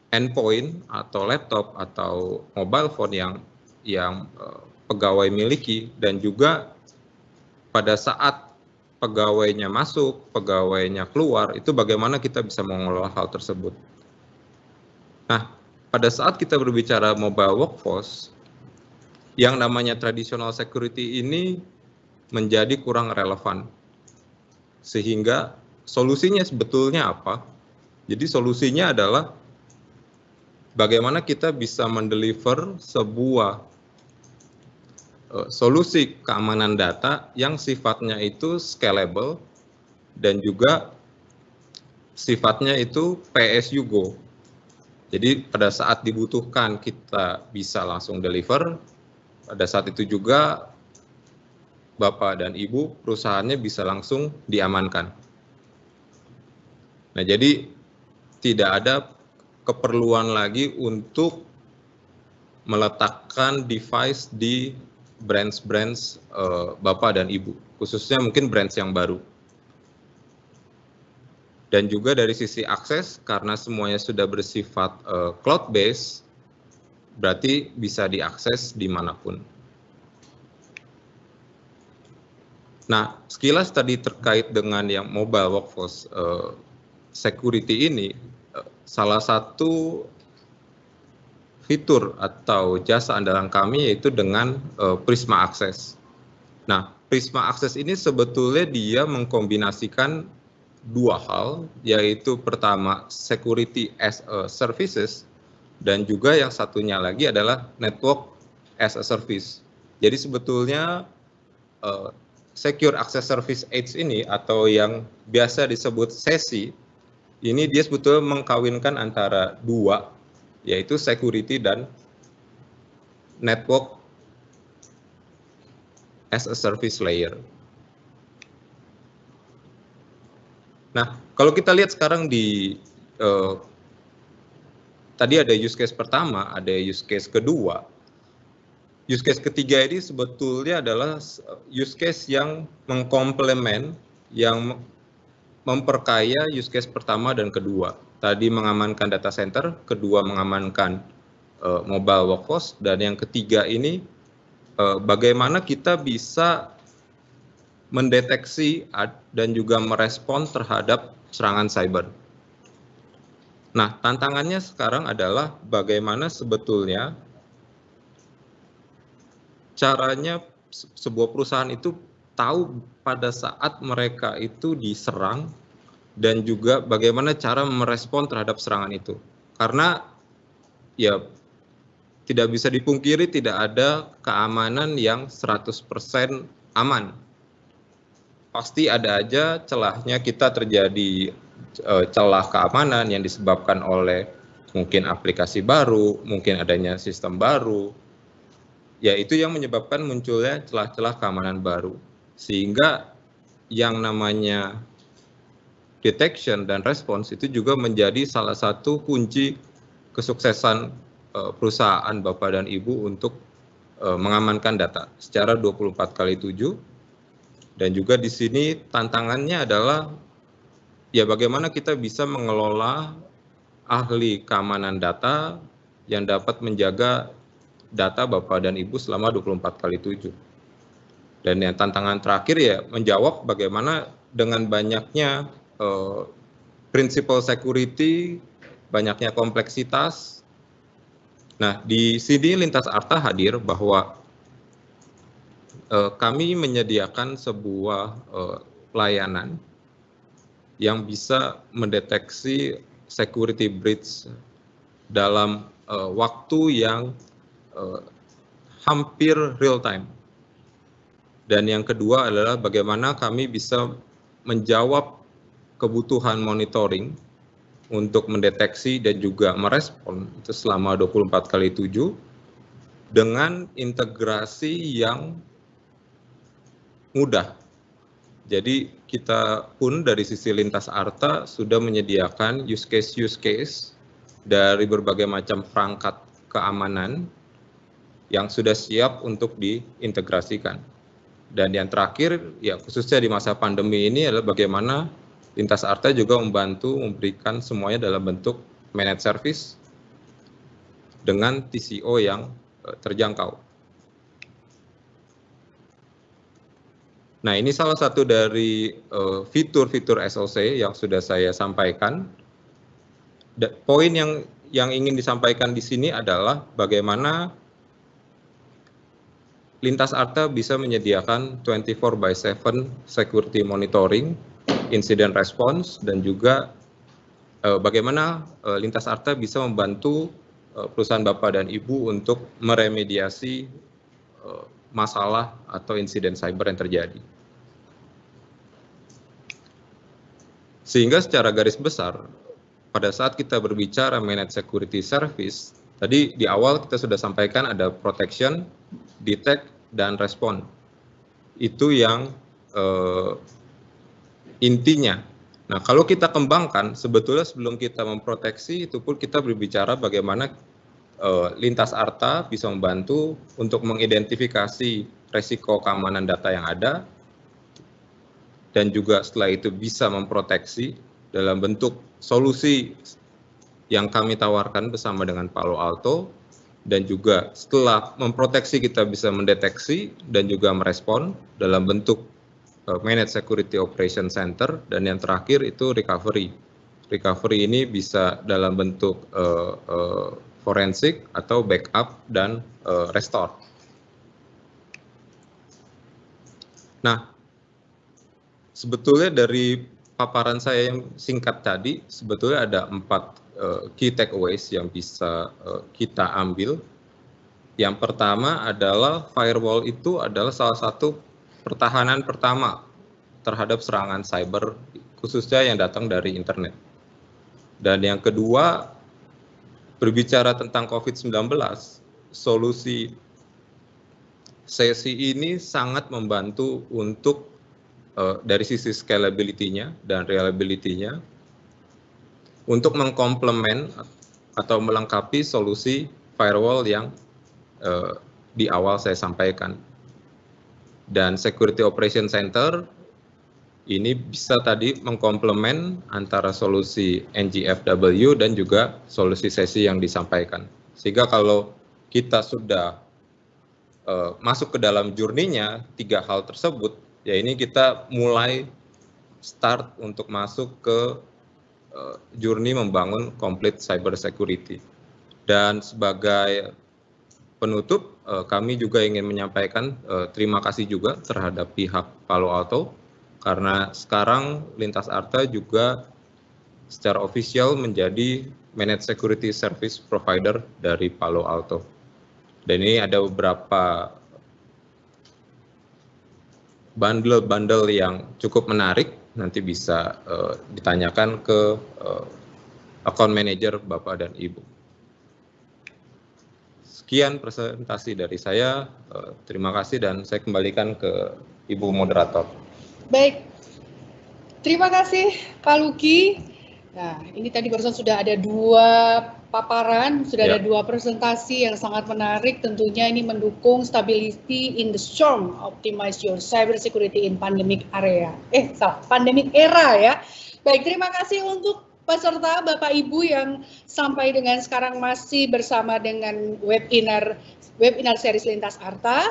endpoint atau laptop atau mobile phone yang pegawai miliki, dan juga pada saat pegawainya masuk, pegawainya keluar, itu bagaimana kita bisa mengelola hal tersebut. Nah, pada saat kita berbicara mobile workforce, yang namanya traditional security ini menjadi kurang relevan. Sehingga solusinya sebetulnya apa? Jadi solusinya adalah bagaimana kita bisa mendeliver sebuah solusi keamanan data yang sifatnya itu scalable dan juga sifatnya itu pay as you go. Jadi pada saat dibutuhkan kita bisa langsung deliver, pada saat itu juga Bapak dan Ibu perusahaannya bisa langsung diamankan. Nah, jadi tidak ada keperluan lagi untuk meletakkan device di branch-branch Bapak dan Ibu, khususnya mungkin branch yang baru. Dan juga dari sisi akses, karena semuanya sudah bersifat cloud-based, berarti bisa diakses dimanapun. Nah, sekilas tadi terkait dengan yang mobile workforce security ini, salah satu fitur atau jasa andalan kami yaitu dengan Prisma Access. Nah, Prisma Access ini sebetulnya dia mengkombinasikan dua hal, yaitu pertama security as a services, dan juga yang satunya lagi adalah network as a service. Jadi sebetulnya Secure Access Service Edge ini atau yang biasa disebut SESI, ini dia sebetulnya mengkawinkan antara dua, yaitu security dan network as a service layer. Nah, kalau kita lihat sekarang di tadi ada use case pertama, ada use case kedua. Use case ketiga ini sebetulnya adalah use case yang mengkomplement, yang memperkaya use case pertama dan kedua. Tadi mengamankan data center, kedua mengamankan mobile workforce, dan yang ketiga ini bagaimana kita bisa mendeteksi dan juga merespon terhadap serangan cyber. Nah, tantangannya sekarang adalah bagaimana sebetulnya caranya sebuah perusahaan itu tahu pada saat mereka itu diserang dan juga bagaimana cara merespon terhadap serangan itu. Karena ya tidak bisa dipungkiri tidak ada keamanan yang 100% aman. Pasti ada aja celahnya kita terjadi celah keamanan yang disebabkan oleh mungkin aplikasi baru, mungkin adanya sistem baru. Ya, itu yang menyebabkan munculnya celah-celah keamanan baru. Sehingga yang namanya detection dan response itu juga menjadi salah satu kunci kesuksesan perusahaan Bapak dan Ibu untuk mengamankan data secara 24/7. Dan juga di sini tantangannya adalah ya bagaimana kita bisa mengelola ahli keamanan data yang dapat menjaga data Bapak dan Ibu selama 24/7. Dan yang tantangan terakhir ya menjawab bagaimana dengan banyaknya prinsipal security, banyaknya kompleksitas. Nah, di sini Lintas Arta hadir bahwa kami menyediakan sebuah layanan yang bisa mendeteksi security breach dalam waktu yang hampir real time. Dan yang kedua adalah bagaimana kami bisa menjawab kebutuhan monitoring untuk mendeteksi dan juga merespon itu selama 24/7 dengan integrasi yang mudah. Jadi kita pun dari sisi Lintas Arta sudah menyediakan use case dari berbagai macam perangkat keamanan yang sudah siap untuk diintegrasikan. Dan yang terakhir, ya khususnya di masa pandemi ini adalah bagaimana Lintas Arta juga membantu memberikan semuanya dalam bentuk managed service dengan TCO yang terjangkau. Nah, ini salah satu dari fitur-fitur SOC yang sudah saya sampaikan. Poin yang ingin disampaikan di sini adalah bagaimana Lintas Arta bisa menyediakan 24/7 security monitoring, incident response, dan juga bagaimana Lintas Arta bisa membantu perusahaan Bapak dan Ibu untuk meremediasi masalah atau insiden cyber yang terjadi. Sehingga secara garis besar, pada saat kita berbicara managed security service, tadi di awal kita sudah sampaikan ada protection, detect, dan respond. Itu yang intinya. Nah, kalau kita kembangkan, sebetulnya sebelum kita memproteksi, itu pun kita berbicara bagaimana Lintas Arta bisa membantu untuk mengidentifikasi resiko keamanan data yang ada, dan juga setelah itu bisa memproteksi dalam bentuk solusi yang kami tawarkan bersama dengan Palo Alto, dan juga setelah memproteksi kita bisa mendeteksi dan juga merespon dalam bentuk Managed Security Operation Center, dan yang terakhir itu recovery. Recovery ini bisa dalam bentuk forensik atau backup dan restore. Nah, sebetulnya dari paparan saya yang singkat tadi, sebetulnya ada 4 key takeaways yang bisa kita ambil. Yang pertama adalah firewall itu adalah salah satu pertahanan pertama terhadap serangan cyber, khususnya yang datang dari internet. Dan yang kedua, berbicara tentang COVID-19, solusi sesi ini sangat membantu untuk dari sisi scalability-nya dan reliability-nya untuk mengkomplement atau melengkapi solusi firewall yang di awal saya sampaikan. Dan Security Operation Center ini bisa tadi mengkomplement antara solusi NGFW dan juga solusi sesi yang disampaikan. Sehingga kalau kita sudah masuk ke dalam journey-nya 3 hal tersebut, ya ini kita mulai start untuk masuk ke journey membangun complete cyber security. Dan sebagai penutup, kami juga ingin menyampaikan terima kasih juga terhadap pihak Palo Alto, karena sekarang Lintas Arta juga secara official menjadi Managed Security Service Provider dari Palo Alto. Dan ini ada beberapa bundle-bundle yang cukup menarik, nanti bisa ditanyakan ke account manager Bapak dan Ibu. Sekian presentasi dari saya, terima kasih dan saya kembalikan ke Ibu Moderator. Baik, terima kasih Pak Luki. Nah, ini tadi barusan sudah ada 2 paparan, sudah ada 2 presentasi yang sangat menarik. Tentunya ini mendukung stability in the storm, optimize your cyber security in pandemic area. Pandemic era ya. Baik, terima kasih untuk peserta Bapak Ibu yang sampai dengan sekarang masih bersama dengan webinar series Lintas Arta.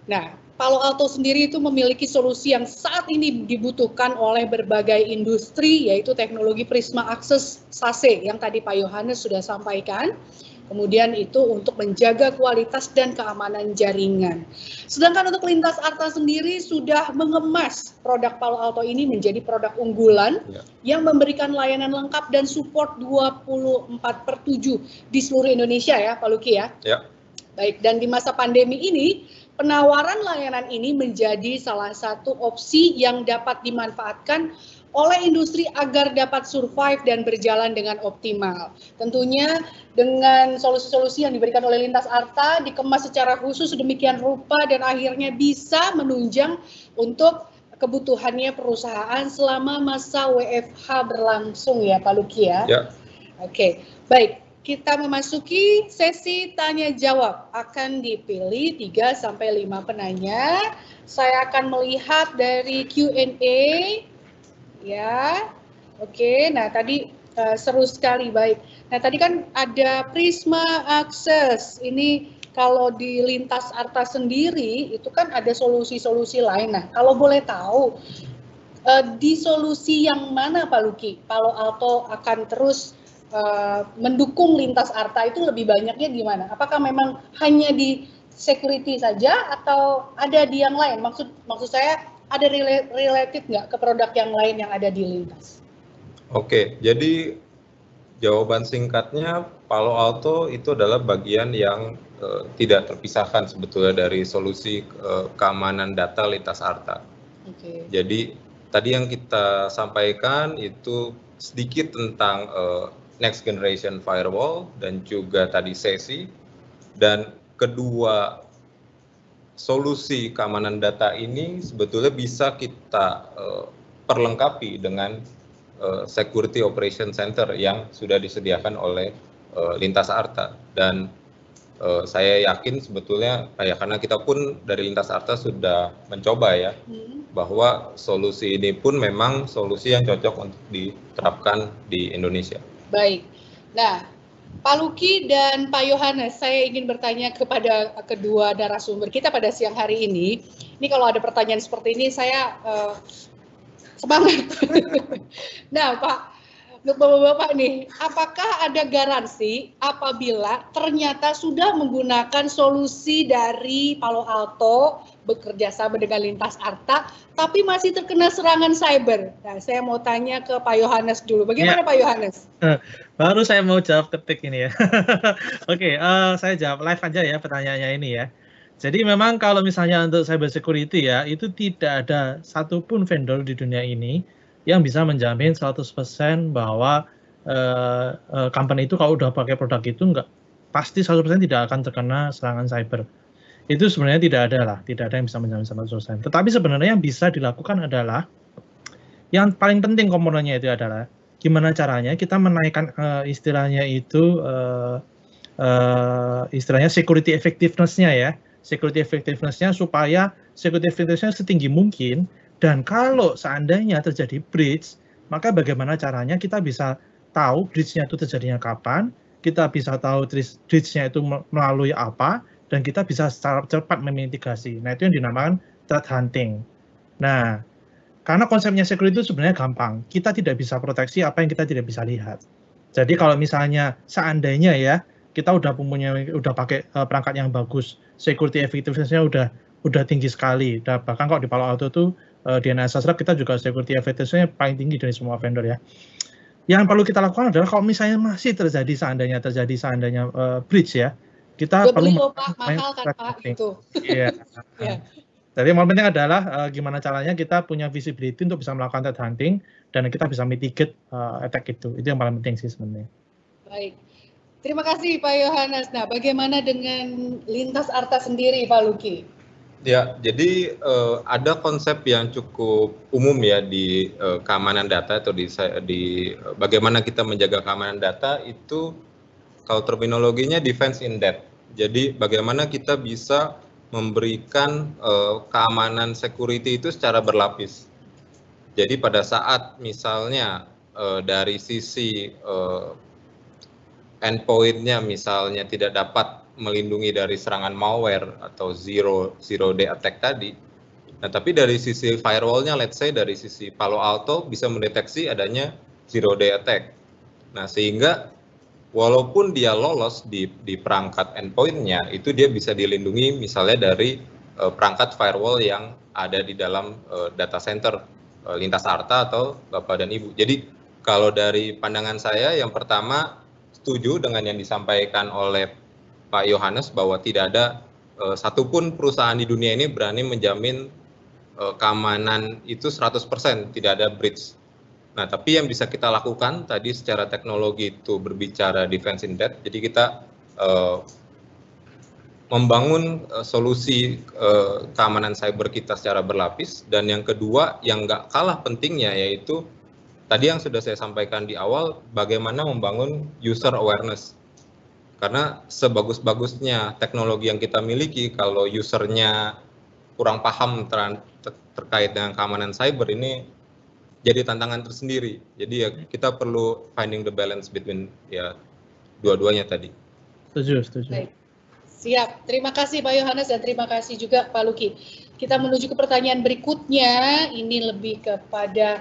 Nah, Palo Alto sendiri itu memiliki solusi yang saat ini dibutuhkan oleh berbagai industri, yaitu teknologi Prisma Access SASE yang tadi Pak Yohanes sudah sampaikan. Kemudian itu untuk menjaga kualitas dan keamanan jaringan. Sedangkan untuk Lintas Arta sendiri sudah mengemas produk Palo Alto ini menjadi produk unggulan yang memberikan layanan lengkap dan support 24/7 di seluruh Indonesia ya Pak Luki ya. Baik, dan di masa pandemi ini penawaran layanan ini menjadi salah satu opsi yang dapat dimanfaatkan oleh industri agar dapat survive dan berjalan dengan optimal. Tentunya dengan solusi-solusi yang diberikan oleh Lintas Arta dikemas secara khusus sedemikian rupa dan akhirnya bisa menunjang untuk kebutuhannya perusahaan selama masa WFH berlangsung ya Pak Luki ya. Oke, baik. Kita memasuki sesi tanya jawab. Akan dipilih 3-5 penanya. Saya akan melihat dari Q&A. Ya. Oke, nah tadi seru sekali, baik. Nah, tadi kan ada Prisma Access. Ini kalau di Lintas Arta sendiri itu kan ada solusi-solusi lain. Nah, kalau boleh tahu di solusi yang mana Pak Luki? Palo Alto akan terus mendukung Lintas Arta itu lebih banyaknya di mana? Apakah memang hanya di security saja atau ada di yang lain? Maksud saya ada related nggak ke produk yang lain yang ada di Lintas? Oke, jadi Jawaban singkatnya, Palo Alto itu adalah bagian yang tidak terpisahkan sebetulnya dari solusi keamanan data Lintas Arta. Okay. Jadi tadi yang kita sampaikan itu sedikit tentang next generation firewall dan juga tadi sesi, dan kedua solusi keamanan data ini sebetulnya bisa kita perlengkapi dengan Security Operation Center yang sudah disediakan oleh Lintas Arta. Dan saya yakin sebetulnya karena kita pun dari Lintas Arta sudah mencoba ya, bahwa solusi ini pun memang solusi yang cocok untuk diterapkan di Indonesia. Baik, nah Pak Luki dan Pak Yohanes, saya ingin bertanya kepada kedua narasumber kita pada siang hari ini. Ini kalau ada pertanyaan seperti ini saya semangat. Nah Pak, untuk Bapak-Bapak nih, apakah ada garansi apabila ternyata sudah menggunakan solusi dari Palo Alto bekerja sama dengan Lintas Arta, tapi masih terkena serangan cyber? Nah, saya mau tanya ke Pak Yohanes dulu. Bagaimana ya, Pak Yohanes? Baru saya mau jawab ketik ini ya. Oke, saya jawab live aja ya pertanyaannya ini ya. Jadi memang kalau misalnya untuk cyber security ya, itu tidak ada satupun vendor di dunia ini yang bisa menjamin 100% bahwa company itu kalau udah pakai produk itu pasti 100% tidak akan terkena serangan cyber. Itu sebenarnya tidak ada yang bisa menjamin 100%. Tetapi sebenarnya yang bisa dilakukan adalah, yang paling penting komponennya itu adalah gimana caranya kita menaikkan istilahnya itu istilahnya security effectiveness-nya ya. Security effectiveness-nya supaya security effectiveness-nya setinggi mungkin, dan kalau seandainya terjadi breach, maka bagaimana caranya kita bisa tahu breach-nya itu terjadinya kapan, kita bisa tahu breach-nya itu melalui apa, dan kita bisa secara cepat memitigasi. Nah, itu yang dinamakan threat hunting. Nah, karena konsepnya security itu sebenarnya gampang. Kita tidak bisa proteksi apa yang kita tidak bisa lihat. Jadi kalau misalnya seandainya ya, kita udah pakai perangkat yang bagus, security effectiveness-nya udah tinggi sekali. Bahkan kalau di Palo Alto tuh di NSA kita juga security effectiveness-nya paling tinggi dari semua vendor ya. Yang perlu kita lakukan adalah kalau misalnya masih seandainya terjadi breach ya, kita perlu mahal kan Pak itu. Iya. Jadi yang paling penting adalah gimana caranya kita punya visibility untuk bisa melakukan threat hunting dan kita bisa mitigate attack itu. Itu yang paling penting sih sebenarnya. Baik. Terima kasih Pak Yohanes. Nah, bagaimana dengan Lintas Arta sendiri Pak Luki? Ya, jadi ada konsep yang cukup umum ya di keamanan data atau di bagaimana kita menjaga keamanan data itu, kalau terminologinya defense in depth. Jadi bagaimana kita bisa memberikan keamanan security itu secara berlapis. Jadi pada saat misalnya dari sisi endpoint-nya misalnya tidak dapat melindungi dari serangan malware atau zero day attack tadi. Nah, tapi dari sisi firewall-nya, let's say dari sisi Palo Alto bisa mendeteksi adanya zero day attack. Nah, sehingga walaupun dia lolos di perangkat endpoint-nya, itu dia bisa dilindungi misalnya dari perangkat firewall yang ada di dalam data center Lintas Arta atau Bapak dan Ibu. Jadi kalau dari pandangan saya, yang pertama setuju dengan yang disampaikan oleh Pak Yohanes bahwa tidak ada satupun perusahaan di dunia ini berani menjamin keamanan itu 100%, tidak ada breach. Nah, tapi yang bisa kita lakukan tadi secara teknologi itu berbicara defense in depth, jadi kita membangun solusi keamanan cyber kita secara berlapis, dan yang kedua yang nggak kalah pentingnya yaitu tadi yang sudah saya sampaikan di awal, bagaimana membangun user awareness. Karena sebagus-bagusnya teknologi yang kita miliki, kalau usernya kurang paham terkait dengan keamanan cyber, ini jadi tantangan tersendiri. Jadi ya kita perlu finding the balance between ya dua-duanya tadi. Setuju. Baik. Siap. Terima kasih Pak Yohanes dan terima kasih juga Pak Luki. Kita menuju ke pertanyaan berikutnya. Ini lebih kepada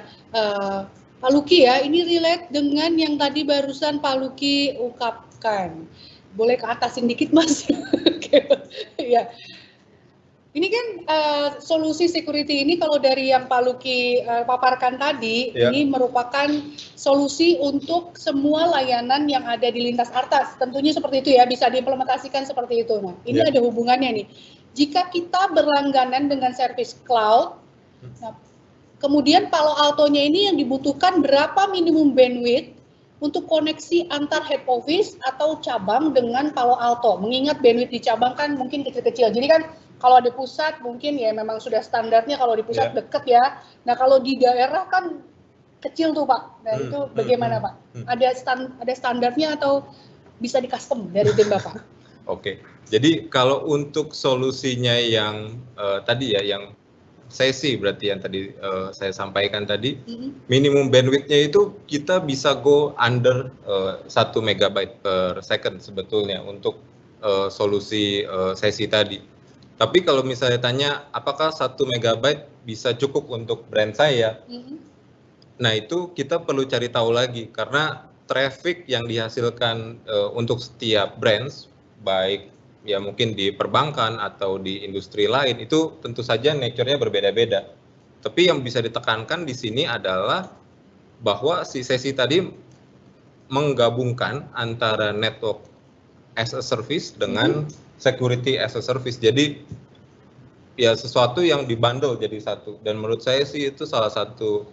Pak Luki ya. Ini relate dengan yang tadi barusan Pak Luki ungkapkan. Boleh ke atasin dikit Mas? Ya. Ini kan solusi security ini kalau dari yang Pak Luki paparkan tadi, ya, ini merupakan solusi untuk semua layanan yang ada di Lintas Arta. Tentunya seperti itu ya, bisa diimplementasikan seperti itu. Nah, ini ada hubungannya nih. Jika kita berlangganan dengan service cloud, nah, kemudian Palo Alto-nya ini yang dibutuhkan berapa minimum bandwidth untuk koneksi antar head office atau cabang dengan Palo Alto. Mengingat bandwidth di cabang kan mungkin kecil-kecil. Jadi kan kalau di pusat mungkin ya memang sudah standarnya kalau di pusat deket ya. Nah kalau di daerah kan kecil tuh Pak. Nah itu bagaimana Pak? Ada standarnya atau bisa di custom dari tim Bapak? Oke. Jadi kalau untuk solusinya yang tadi ya, yang sesi berarti yang tadi saya sampaikan tadi, minimum bandwidth-nya itu kita bisa go under 1 megabyte per second sebetulnya untuk solusi sesi tadi. Tapi kalau misalnya tanya apakah 1 megabyte bisa cukup untuk brand saya, nah itu kita perlu cari tahu lagi karena traffic yang dihasilkan untuk setiap brands, baik ya mungkin di perbankan atau di industri lain, itu tentu saja nature-nya berbeda-beda. Tapi yang bisa ditekankan di sini adalah bahwa si sesi tadi menggabungkan antara network as a service dengan security as a service. Jadi ya sesuatu yang dibundle jadi satu. Dan menurut saya sih itu salah satu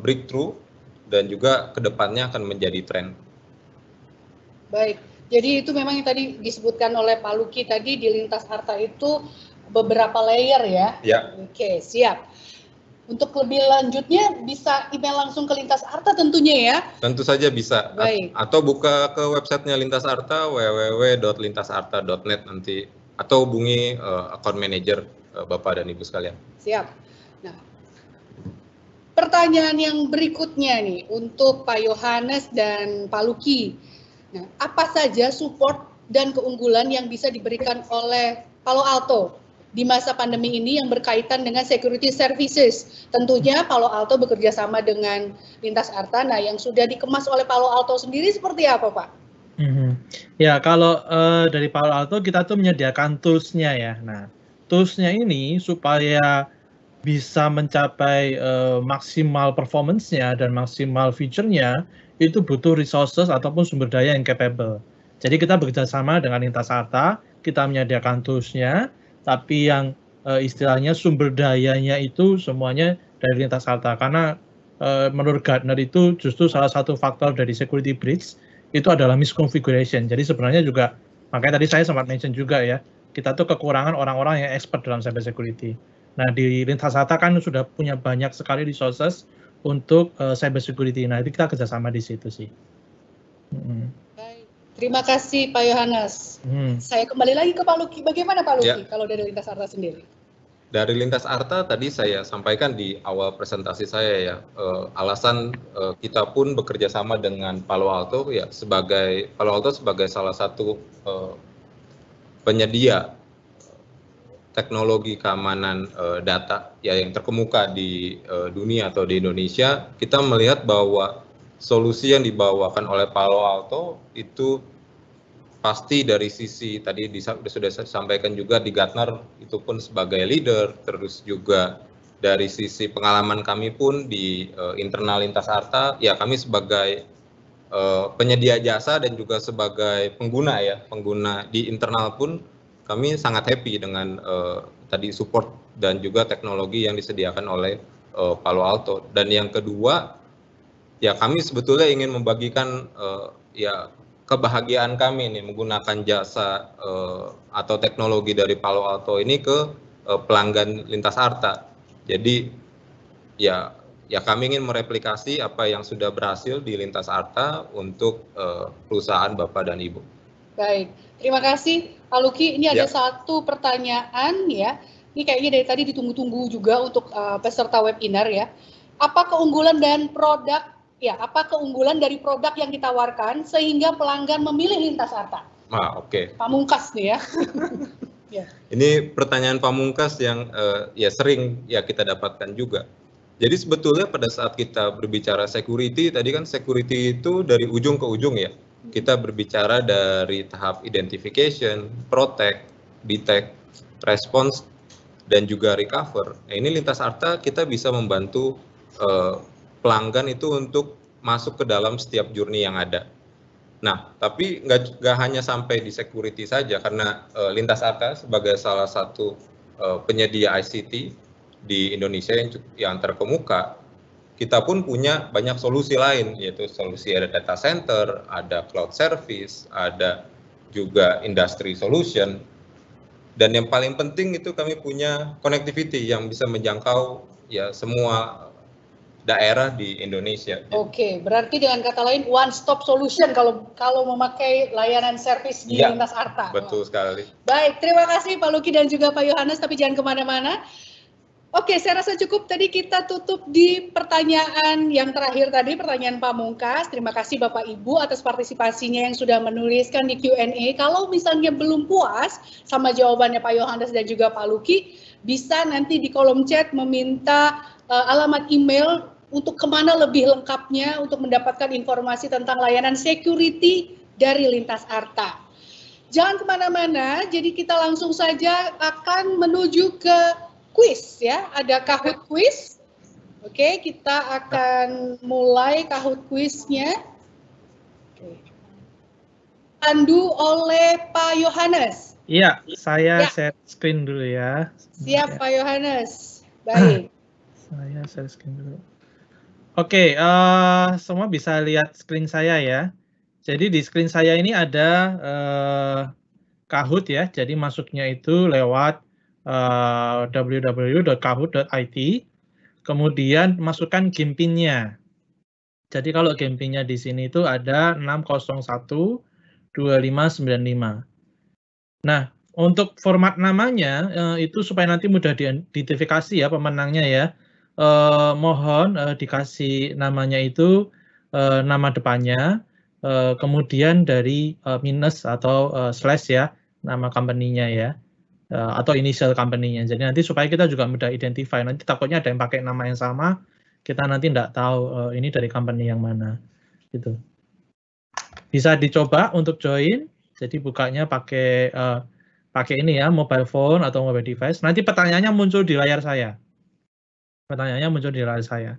breakthrough dan juga kedepannya akan menjadi tren. Baik, jadi itu memang yang tadi disebutkan oleh Pak Luki tadi di Lintas Arta itu beberapa layer ya? Ya. Oke, siap. Untuk lebih lanjutnya bisa email langsung ke Lintas Arta tentunya ya? Tentu saja bisa. Baik. Atau buka ke websitenya Lintas Arta www.lintasarta.net nanti, atau hubungi account manager Bapak dan Ibu sekalian. Siap. Nah, pertanyaan yang berikutnya nih untuk Pak Yohanes dan Pak Luki. Nah, apa saja support dan keunggulan yang bisa diberikan oleh Palo Alto di masa pandemi ini yang berkaitan dengan security services? Tentunya Palo Alto bekerja sama dengan Lintas Arta. Nah, yang sudah dikemas oleh Palo Alto sendiri seperti apa, Pak? Ya, kalau dari Palo Alto kita tuh menyediakan tools-nya ya. Nah, tools-nya ini supaya bisa mencapai maksimal performance-nya dan maksimal feature-nya, itu butuh resources ataupun sumber daya yang capable. Jadi kita bekerja sama dengan Lintas Arta, kita menyediakan tools-nya, tapi yang istilahnya sumber dayanya itu semuanya dari Lintas Arta. Karena menurut Gartner itu justru salah satu faktor dari security breach itu adalah misconfiguration. Jadi sebenarnya juga, makanya tadi saya sempat mention juga ya, kita tuh kekurangan orang-orang yang expert dalam cyber security. Nah, di Lintas Arta kan sudah punya banyak sekali resources untuk cyber security. Nah, itu kita kerjasama di situ sih. Baik. Terima kasih Pak Yohanes. Saya kembali lagi ke Pak Luki. Bagaimana Pak Luki kalau dari Lintas Arta sendiri? Dari Lintas Arta tadi saya sampaikan di awal presentasi saya ya, alasan kita pun bekerja sama dengan Palo Alto ya, Palo Alto sebagai salah satu penyedia teknologi keamanan data ya yang terkemuka di dunia atau di Indonesia. Kita melihat bahwa solusi yang dibawakan oleh Palo Alto itu pasti dari sisi tadi sudah disampaikan juga di Gartner itu pun sebagai leader, terus juga dari sisi pengalaman kami pun di internal Lintas Arta ya, kami sebagai penyedia jasa dan juga sebagai pengguna di internal pun kami sangat happy dengan tadi support dan juga teknologi yang disediakan oleh Palo Alto. Dan yang kedua, ya kami sebetulnya ingin membagikan ya kebahagiaan kami nih menggunakan jasa atau teknologi dari Palo Alto ini ke pelanggan Lintas Arta. Jadi ya kami ingin mereplikasi apa yang sudah berhasil di Lintas Arta untuk perusahaan Bapak dan Ibu. Baik, terima kasih Pak Luki. Ini ada satu pertanyaan ya. Ini kayaknya dari tadi ditunggu-tunggu juga untuk peserta webinar ya. Apa keunggulan dari produk yang ditawarkan sehingga pelanggan memilih Lintas Arta? Oke. Pamungkas nih ya. Ini pertanyaan pamungkas yang ya sering ya kita dapatkan juga. Jadi sebetulnya pada saat kita berbicara security, tadi kan security itu dari ujung ke ujung ya. Kita berbicara dari tahap identification, protect, detect, response, dan juga recover. Nah, ini Lintas Arta kita bisa membantu pelanggan itu untuk masuk ke dalam setiap journey yang ada. Nah, tapi nggak hanya sampai di security saja, karena Lintas Arta sebagai salah satu penyedia ICT di Indonesia yang terkemuka, kita pun punya banyak solusi lain, yaitu solusi ada data center, ada cloud service, ada juga industry solution, dan yang paling penting itu kami punya connectivity yang bisa menjangkau ya semua daerah di Indonesia. Oke, berarti dengan kata lain one stop solution kalau memakai layanan service di Lintas Arta. Betul sekali. Baik, terima kasih Pak Luki dan juga Pak Yohanes, tapi jangan kemana-mana. Oke, saya rasa cukup tadi kita tutup di pertanyaan yang terakhir tadi, pertanyaan pamungkas. Terima kasih Bapak Ibu atas partisipasinya yang sudah menuliskan di Q&A. Kalau misalnya belum puas sama jawabannya Pak Yohanes dan juga Pak Luki, bisa nanti di kolom chat meminta alamat email untuk kemana lebih lengkapnya untuk mendapatkan informasi tentang layanan security dari Lintas Arta. Jangan kemana-mana, jadi kita langsung saja akan menuju ke quiz ya, ada Kahoot quiz. Oke, kita akan mulai Kahoot quiznya. Pandu oleh Pak Yohanes. Iya, saya Ya. share screen dulu ya. Siap Pak Yohanes. Baik. Saya share screen dulu. Oke, semua bisa lihat screen saya ya. Jadi di screen saya ini ada Kahoot ya. Jadi masuknya itu lewat www.kahoot.it. Kemudian masukkan game pin-nya. Jadi kalau game pin-nya di sini itu ada 6012595. Nah, untuk format namanya itu supaya nanti mudah diidentifikasi ya pemenangnya ya. Mohon dikasih namanya itu nama depannya, kemudian dari minus atau slash ya, nama company-nya ya, atau initial company-nya. Jadi nanti supaya kita juga mudah identify. Nanti takutnya ada yang pakai nama yang sama, kita nanti nggak tahu ini dari company yang mana. Gitu. Bisa dicoba untuk join. Jadi bukanya pakai ini ya, mobile phone atau mobile device. Nanti pertanyaannya muncul di layar saya. Pertanyaannya muncul di layar saya.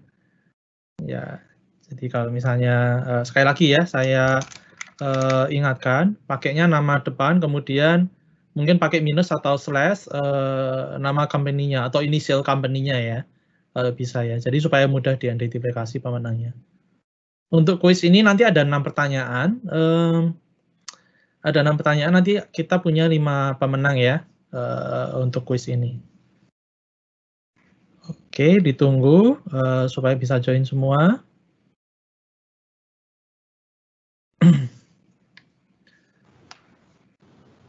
Ya, jadi kalau misalnya sekali lagi ya, saya ingatkan, pakainya nama depan, kemudian mungkin pakai minus atau slash nama company-nya atau initial company-nya ya, bisa ya. Jadi supaya mudah diidentifikasi pemenangnya. Untuk kuis ini nanti ada 6 pertanyaan. Ada 6 pertanyaan, nanti kita punya 5 pemenang ya untuk kuis ini. Oke, ditunggu supaya bisa join semua.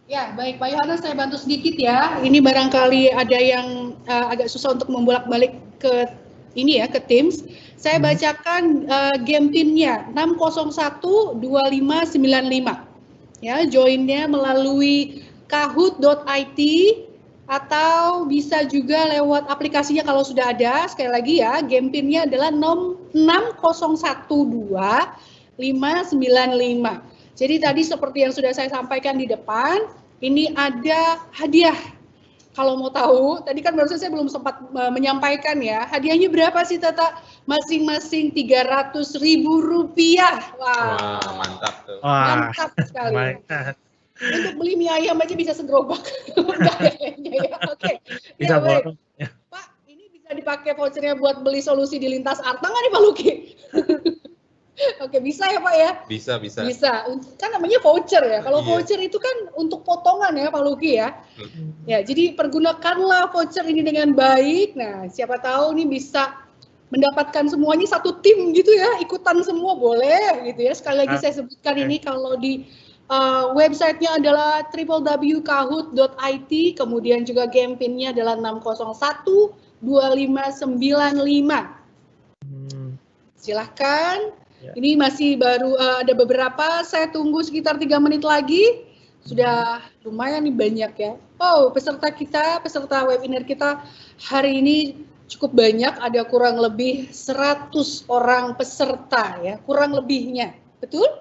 Ya, baik Pak Yohanes, saya bantu sedikit ya. Ini barangkali ada yang agak susah untuk membolak-balik ke ini ya, ke Teams. Saya bacakan game pin-nya 6012595. Ya, join-nya melalui kahoot.it atau bisa juga lewat aplikasinya kalau sudah ada. Sekali lagi ya, game pin-nya adalah 6012595. Jadi tadi seperti yang sudah saya sampaikan di depan, ini ada hadiah. Kalau mau tahu, tadi kan barusan saya belum sempat menyampaikan ya, hadiahnya berapa sih Tata? Masing-masing Rp300.000. Wah, mantap tuh. Mantap sekali. Untuk beli mie ayam aja bisa segerobak. Ya. Oke. Bisa baik. Pak, ini bisa dipakai vouchernya buat beli solusi di Lintas Arta nggak nih Pak Luki? Oke, bisa ya Pak ya? Bisa. Bisa. Kan namanya voucher ya. Kalau voucher itu kan untuk potongan ya Pak Luki ya. Ya, jadi pergunakanlah voucher ini dengan baik. Nah, siapa tahu nih bisa mendapatkan semuanya satu tim gitu ya, ikutan semua boleh gitu ya. Sekali lagi saya sebutkan ini kalau di websitenya adalah www.kahoot.it, kemudian juga game pin-nya adalah 6012595. Silahkan. Ini masih baru ada beberapa, saya tunggu sekitar 3 menit lagi. Sudah lumayan nih banyak ya. Oh, peserta webinar kita hari ini cukup banyak, ada kurang lebih 100 orang peserta ya, kurang lebihnya. Betul?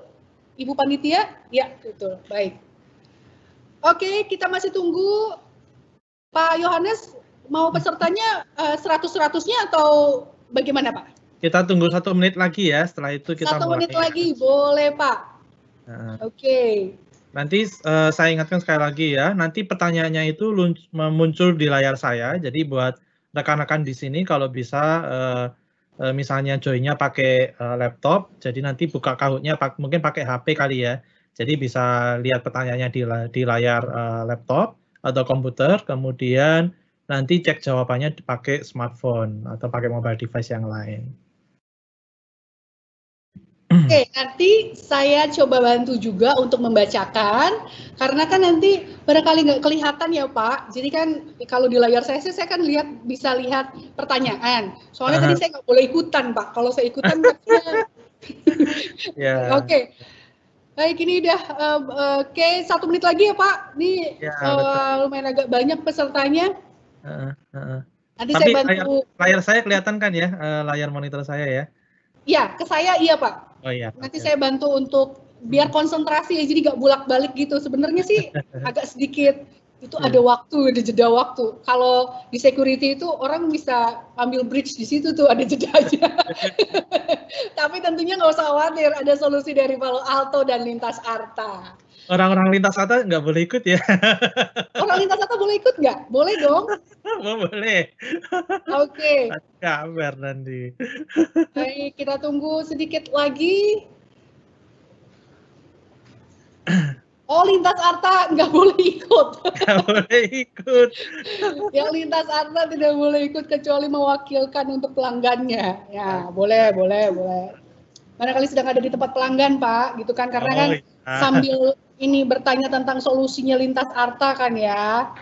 Ibu Panitia? Ya, betul. Baik. Oke, kita masih tunggu. Pak Yohanes, mau pesertanya 100-100-nya atau bagaimana Pak? Kita tunggu 1 menit lagi ya, setelah itu kita 1 menit lagi, boleh Pak. Oke. Nanti saya ingatkan sekali lagi ya, nanti pertanyaannya itu muncul di layar saya, jadi buat rekan-rekan di sini kalau bisa misalnya join-nya pakai laptop, jadi nanti buka Kahoot-nya mungkin pakai HP kali ya, jadi bisa lihat pertanyaannya di layar laptop atau komputer, kemudian nanti cek jawabannya pakai smartphone atau pakai mobile device yang lain. Oke, nanti saya coba bantu juga untuk membacakan, karena kan nanti barangkali nggak kelihatan ya Pak. Jadi kan kalau di layar saya kan bisa lihat pertanyaan. Soalnya tadi saya nggak boleh ikutan Pak. Kalau saya ikutan Oke. Baik, ini udah oke, 1 menit lagi ya Pak. Ini lumayan agak banyak pesertanya. Nanti tapi saya bantu. Layar saya kelihatan kan ya, layar monitor saya ya? Iya, ke saya iya Pak. Oh iya. Nanti saya bantu untuk biar konsentrasi ya, jadi nggak bolak-balik gitu. Sebenarnya sih agak sedikit Itu ada waktu, ada jeda waktu. Kalau di security itu orang bisa ambil bridge di situ tuh, ada jedanya. Tapi tentunya nggak usah khawatir, ada solusi dari Palo Alto dan Lintas Arta. Orang-orang Lintas Arta nggak boleh ikut ya? Orang Lintas Arta boleh ikut nggak? Boleh dong. Boleh. Oke. Kabar nanti. Baik, kita tunggu sedikit lagi. Oh, Lintas Arta nggak boleh ikut. Nggak boleh ikut. Yang Lintas Arta tidak boleh ikut kecuali mewakilkan untuk pelanggannya. Ya, boleh. Barangkali sedang ada di tempat pelanggan, Pak, gitu kan? Karena kan sambil ini bertanya tentang solusinya Lintas Arta kan ya,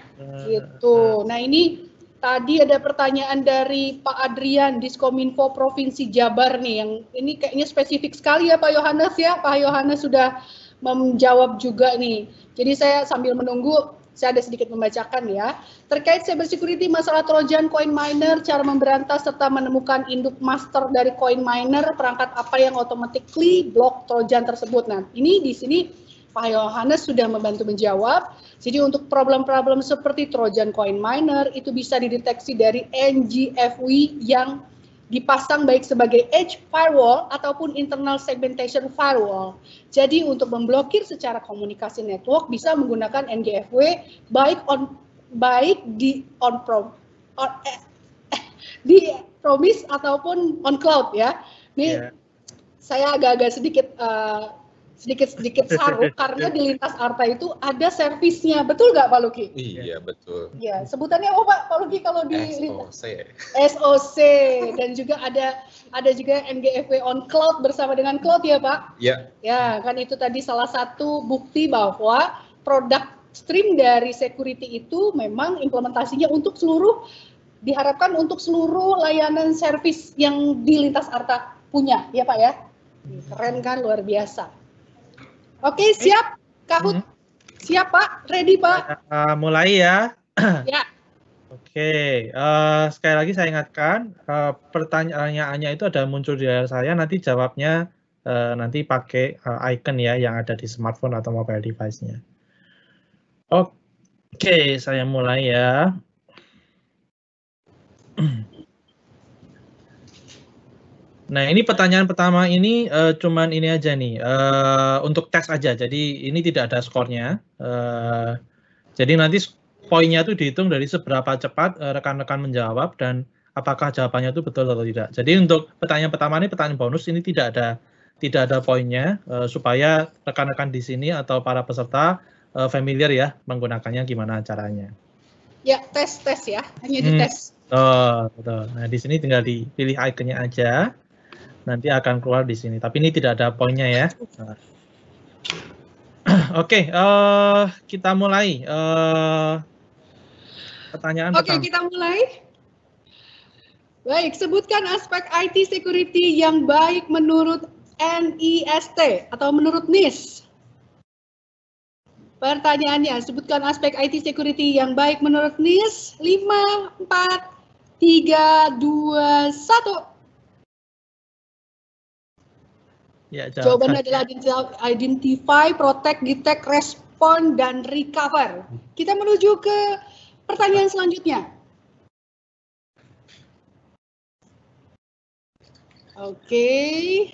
gitu. Nah ini tadi ada pertanyaan dari Pak Adrian, Diskominfo Provinsi Jabar nih, yang ini kayaknya spesifik sekali ya Pak Yohanes ya. Pak Yohanes sudah menjawab juga nih. Jadi saya sambil menunggu, saya ada sedikit membacakan ya. Terkait cybersecurity masalah Trojan coin miner, cara memberantas serta menemukan induk master dari coin miner, perangkat apa yang automatically block Trojan tersebut. Nah, ini di sini Pak Yohanes sudah membantu menjawab. Jadi untuk problem-problem seperti Trojan coin miner itu bisa dideteksi dari NGFW yang dipasang baik sebagai edge firewall ataupun internal segmentation firewall. Jadi untuk memblokir secara komunikasi network bisa menggunakan NGFW baik di premise ataupun on cloud ya. Ini saya agak-agak sedikit saru karena di Lintas Arta itu ada servisnya, betul nggak Pak Luki? Iya betul. Ya, sebutannya apa Pak Luki kalau di SOC. SOC dan juga ada juga NGFW on cloud bersama dengan cloud ya Pak? Iya. Ya, kan itu tadi salah satu bukti bahwa produk stream dari security itu memang implementasinya untuk diharapkan untuk seluruh layanan servis yang di Lintas Arta punya, ya Pak ya? Keren kan, luar biasa. Oke, siap, Kahut. Siap, Pak. Ready, Pak. Mulai ya. Ya. Oke, sekali lagi saya ingatkan, pertanyaannya itu ada muncul di layar saya, nanti jawabnya nanti pakai icon ya yang ada di smartphone atau mobile device-nya. Oke, saya mulai ya. Nah, ini pertanyaan pertama ini cuman ini aja nih, untuk tes aja, jadi ini tidak ada skornya. Jadi nanti poinnya itu dihitung dari seberapa cepat rekan-rekan menjawab dan apakah jawabannya itu betul atau tidak. Jadi untuk pertanyaan pertama ini pertanyaan bonus, ini tidak ada poinnya, supaya rekan-rekan di sini atau para peserta familiar ya menggunakannya gimana caranya. Ya, tes ya, hanya dites. Betul. Nah, di sini tinggal dipilih ikonnya aja. Nanti akan keluar di sini, tapi ini tidak ada poinnya ya. Oke, kita mulai. Pertanyaan pertama. Oke, kita mulai. Baik, sebutkan aspek IT security yang baik menurut NIST atau menurut NIST. Pertanyaannya, sebutkan aspek IT security yang baik menurut NIST. 5, 4, 3, 2, 1. Ya, jawabannya adalah identify, protect, detect, respond, dan recover. Kita menuju ke pertanyaan selanjutnya. Oke.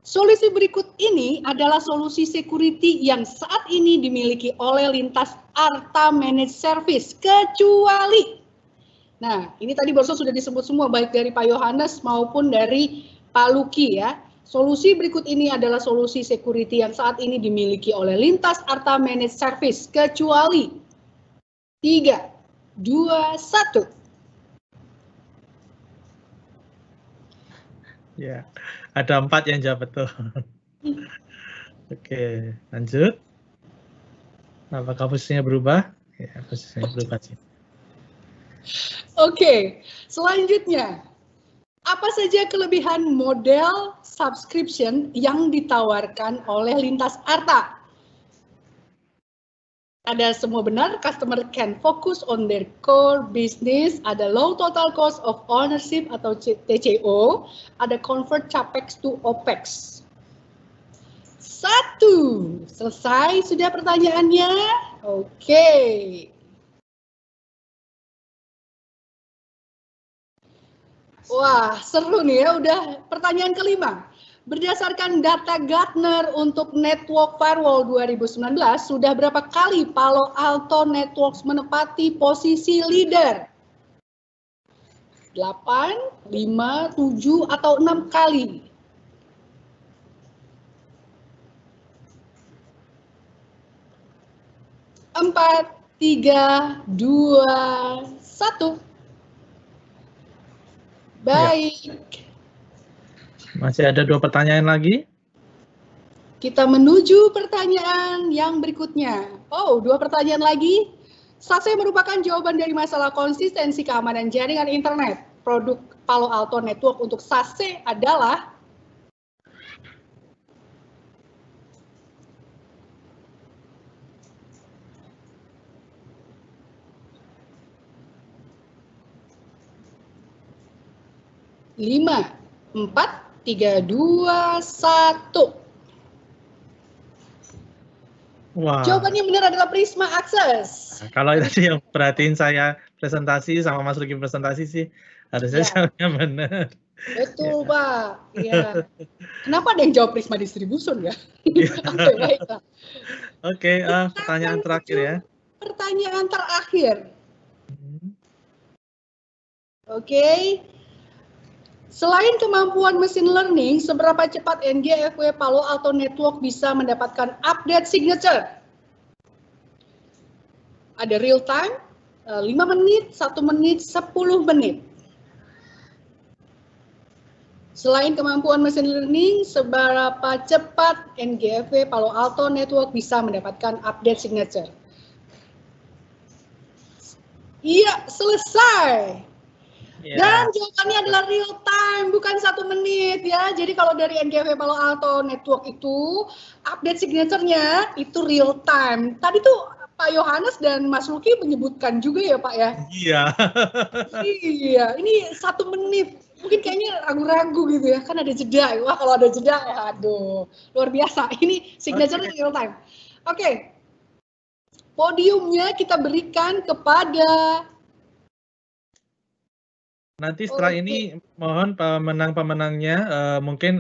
Solusi berikut ini adalah solusi security yang saat ini dimiliki oleh Lintas Arta Managed Service, kecuali nah, ini tadi barusan sudah disebut semua, baik dari Pak Yohanes maupun dari Pak Luki ya. Solusi berikut ini adalah solusi security yang saat ini dimiliki oleh Lintas Arta Managed Service, kecuali 3, 2, 1. Ya, ada 4 yang jawab betul. Oke, lanjut. Apakah posisinya berubah? Ya, posisinya berubah sih. Oke, selanjutnya, apa saja kelebihan model subscription yang ditawarkan oleh Lintas Arta? Ada semua benar, customer can focus on their core business, ada low total cost of ownership atau TCO, ada convert capex to opex. Selesai sudah pertanyaannya? Oke. Wah, seru nih ya, udah pertanyaan kelima. Berdasarkan data Gartner untuk Network Firewall 2019, sudah berapa kali Palo Alto Networks menempati posisi leader? 8, 5, 7, atau 6 kali? Empat, 3, 2, 1. Baik. Masih ada 2 pertanyaan lagi. Kita menuju pertanyaan yang berikutnya. Oh, 2 pertanyaan lagi. SASE merupakan jawaban dari masalah konsistensi keamanan jaringan internet. Produk Palo Alto Network untuk SASE adalah lima, 4, 3, 2, 1. Wah. Jawabannya benar adalah Prisma Access. Nah, kalau tadi yang perhatiin saya presentasi sama Mas Luki presentasi sih, harusnya jawabnya benar. Betul, Pak. Iya. Kenapa ada yang jawab Prisma Distribution ya? Oke, baiklah. Oke, pertanyaan terakhir ya. Pertanyaan terakhir. Oke. Selain kemampuan machine learning, seberapa cepat NGFW Palo Alto Network bisa mendapatkan update signature? Ada real time, 5 menit, 1 menit, 10 menit. Selain kemampuan machine learning, seberapa cepat NGFW Palo Alto Network bisa mendapatkan update signature? Iya, selesai. Dan jawabannya adalah real time, bukan 1 menit ya. Jadi kalau dari NGFW Palo Alto Network itu, update signature-nya itu real time. Tadi tuh Pak Yohanes dan Mas Luki menyebutkan juga ya Pak ya? Iya. Iya, ini 1 menit. Mungkin kayaknya ragu-ragu gitu ya, kan ada jeda. Wah kalau ada jeda, aduh, luar biasa. Ini signature real time. Oke. Podiumnya kita berikan kepada... Nanti setelah ini mohon pemenang-pemenangnya mungkin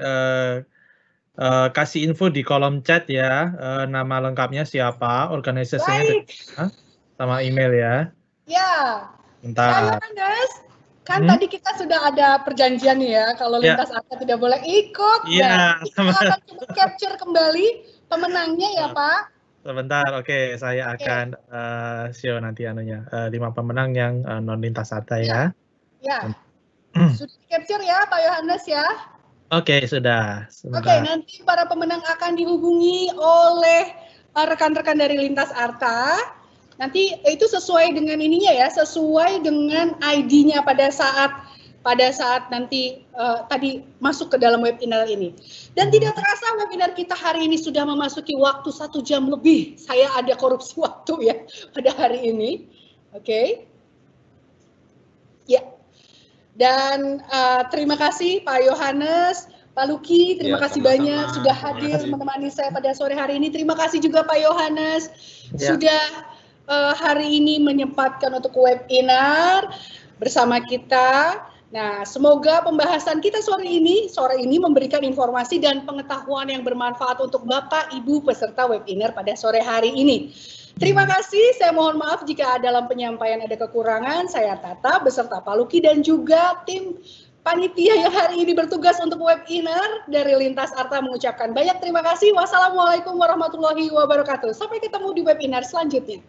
kasih info di kolom chat ya, nama lengkapnya siapa, organisasinya sama email ya. Ya. Bentar. Kan tadi kita sudah ada perjanjian nih ya, kalau lintas arta tidak boleh ikut. Iya. Kita akan coba capture kembali pemenangnya ya Pak. Sebentar, oke, saya akan show nanti anunya 5 pemenang yang non lintas arta ya. Ya, sudah di-capture ya Pak Yohanes ya? Oke, sudah. Oke, nanti para pemenang akan dihubungi oleh rekan-rekan dari Lintas Arta. Nanti itu sesuai dengan ininya ya, sesuai dengan ID-nya pada saat nanti tadi masuk ke dalam webinar ini. Dan tidak terasa webinar kita hari ini sudah memasuki waktu 1 jam lebih. Saya ada korupsi waktu ya pada hari ini. Oke. Ya. Dan terima kasih Pak Yohanes, Pak Luki, terima kasih banyak sudah hadir menemani saya pada sore hari ini. Terima kasih juga Pak Yohanes sudah hari ini menyempatkan untuk webinar bersama kita. Nah, semoga pembahasan kita sore ini memberikan informasi dan pengetahuan yang bermanfaat untuk Bapak, Ibu peserta webinar pada sore hari ini. Terima kasih, saya mohon maaf jika dalam penyampaian ada kekurangan. Saya Tata beserta Pak Luki dan juga tim panitia yang hari ini bertugas untuk webinar dari Lintas Arta mengucapkan banyak terima kasih. Wassalamualaikum warahmatullahi wabarakatuh. Sampai ketemu di webinar selanjutnya.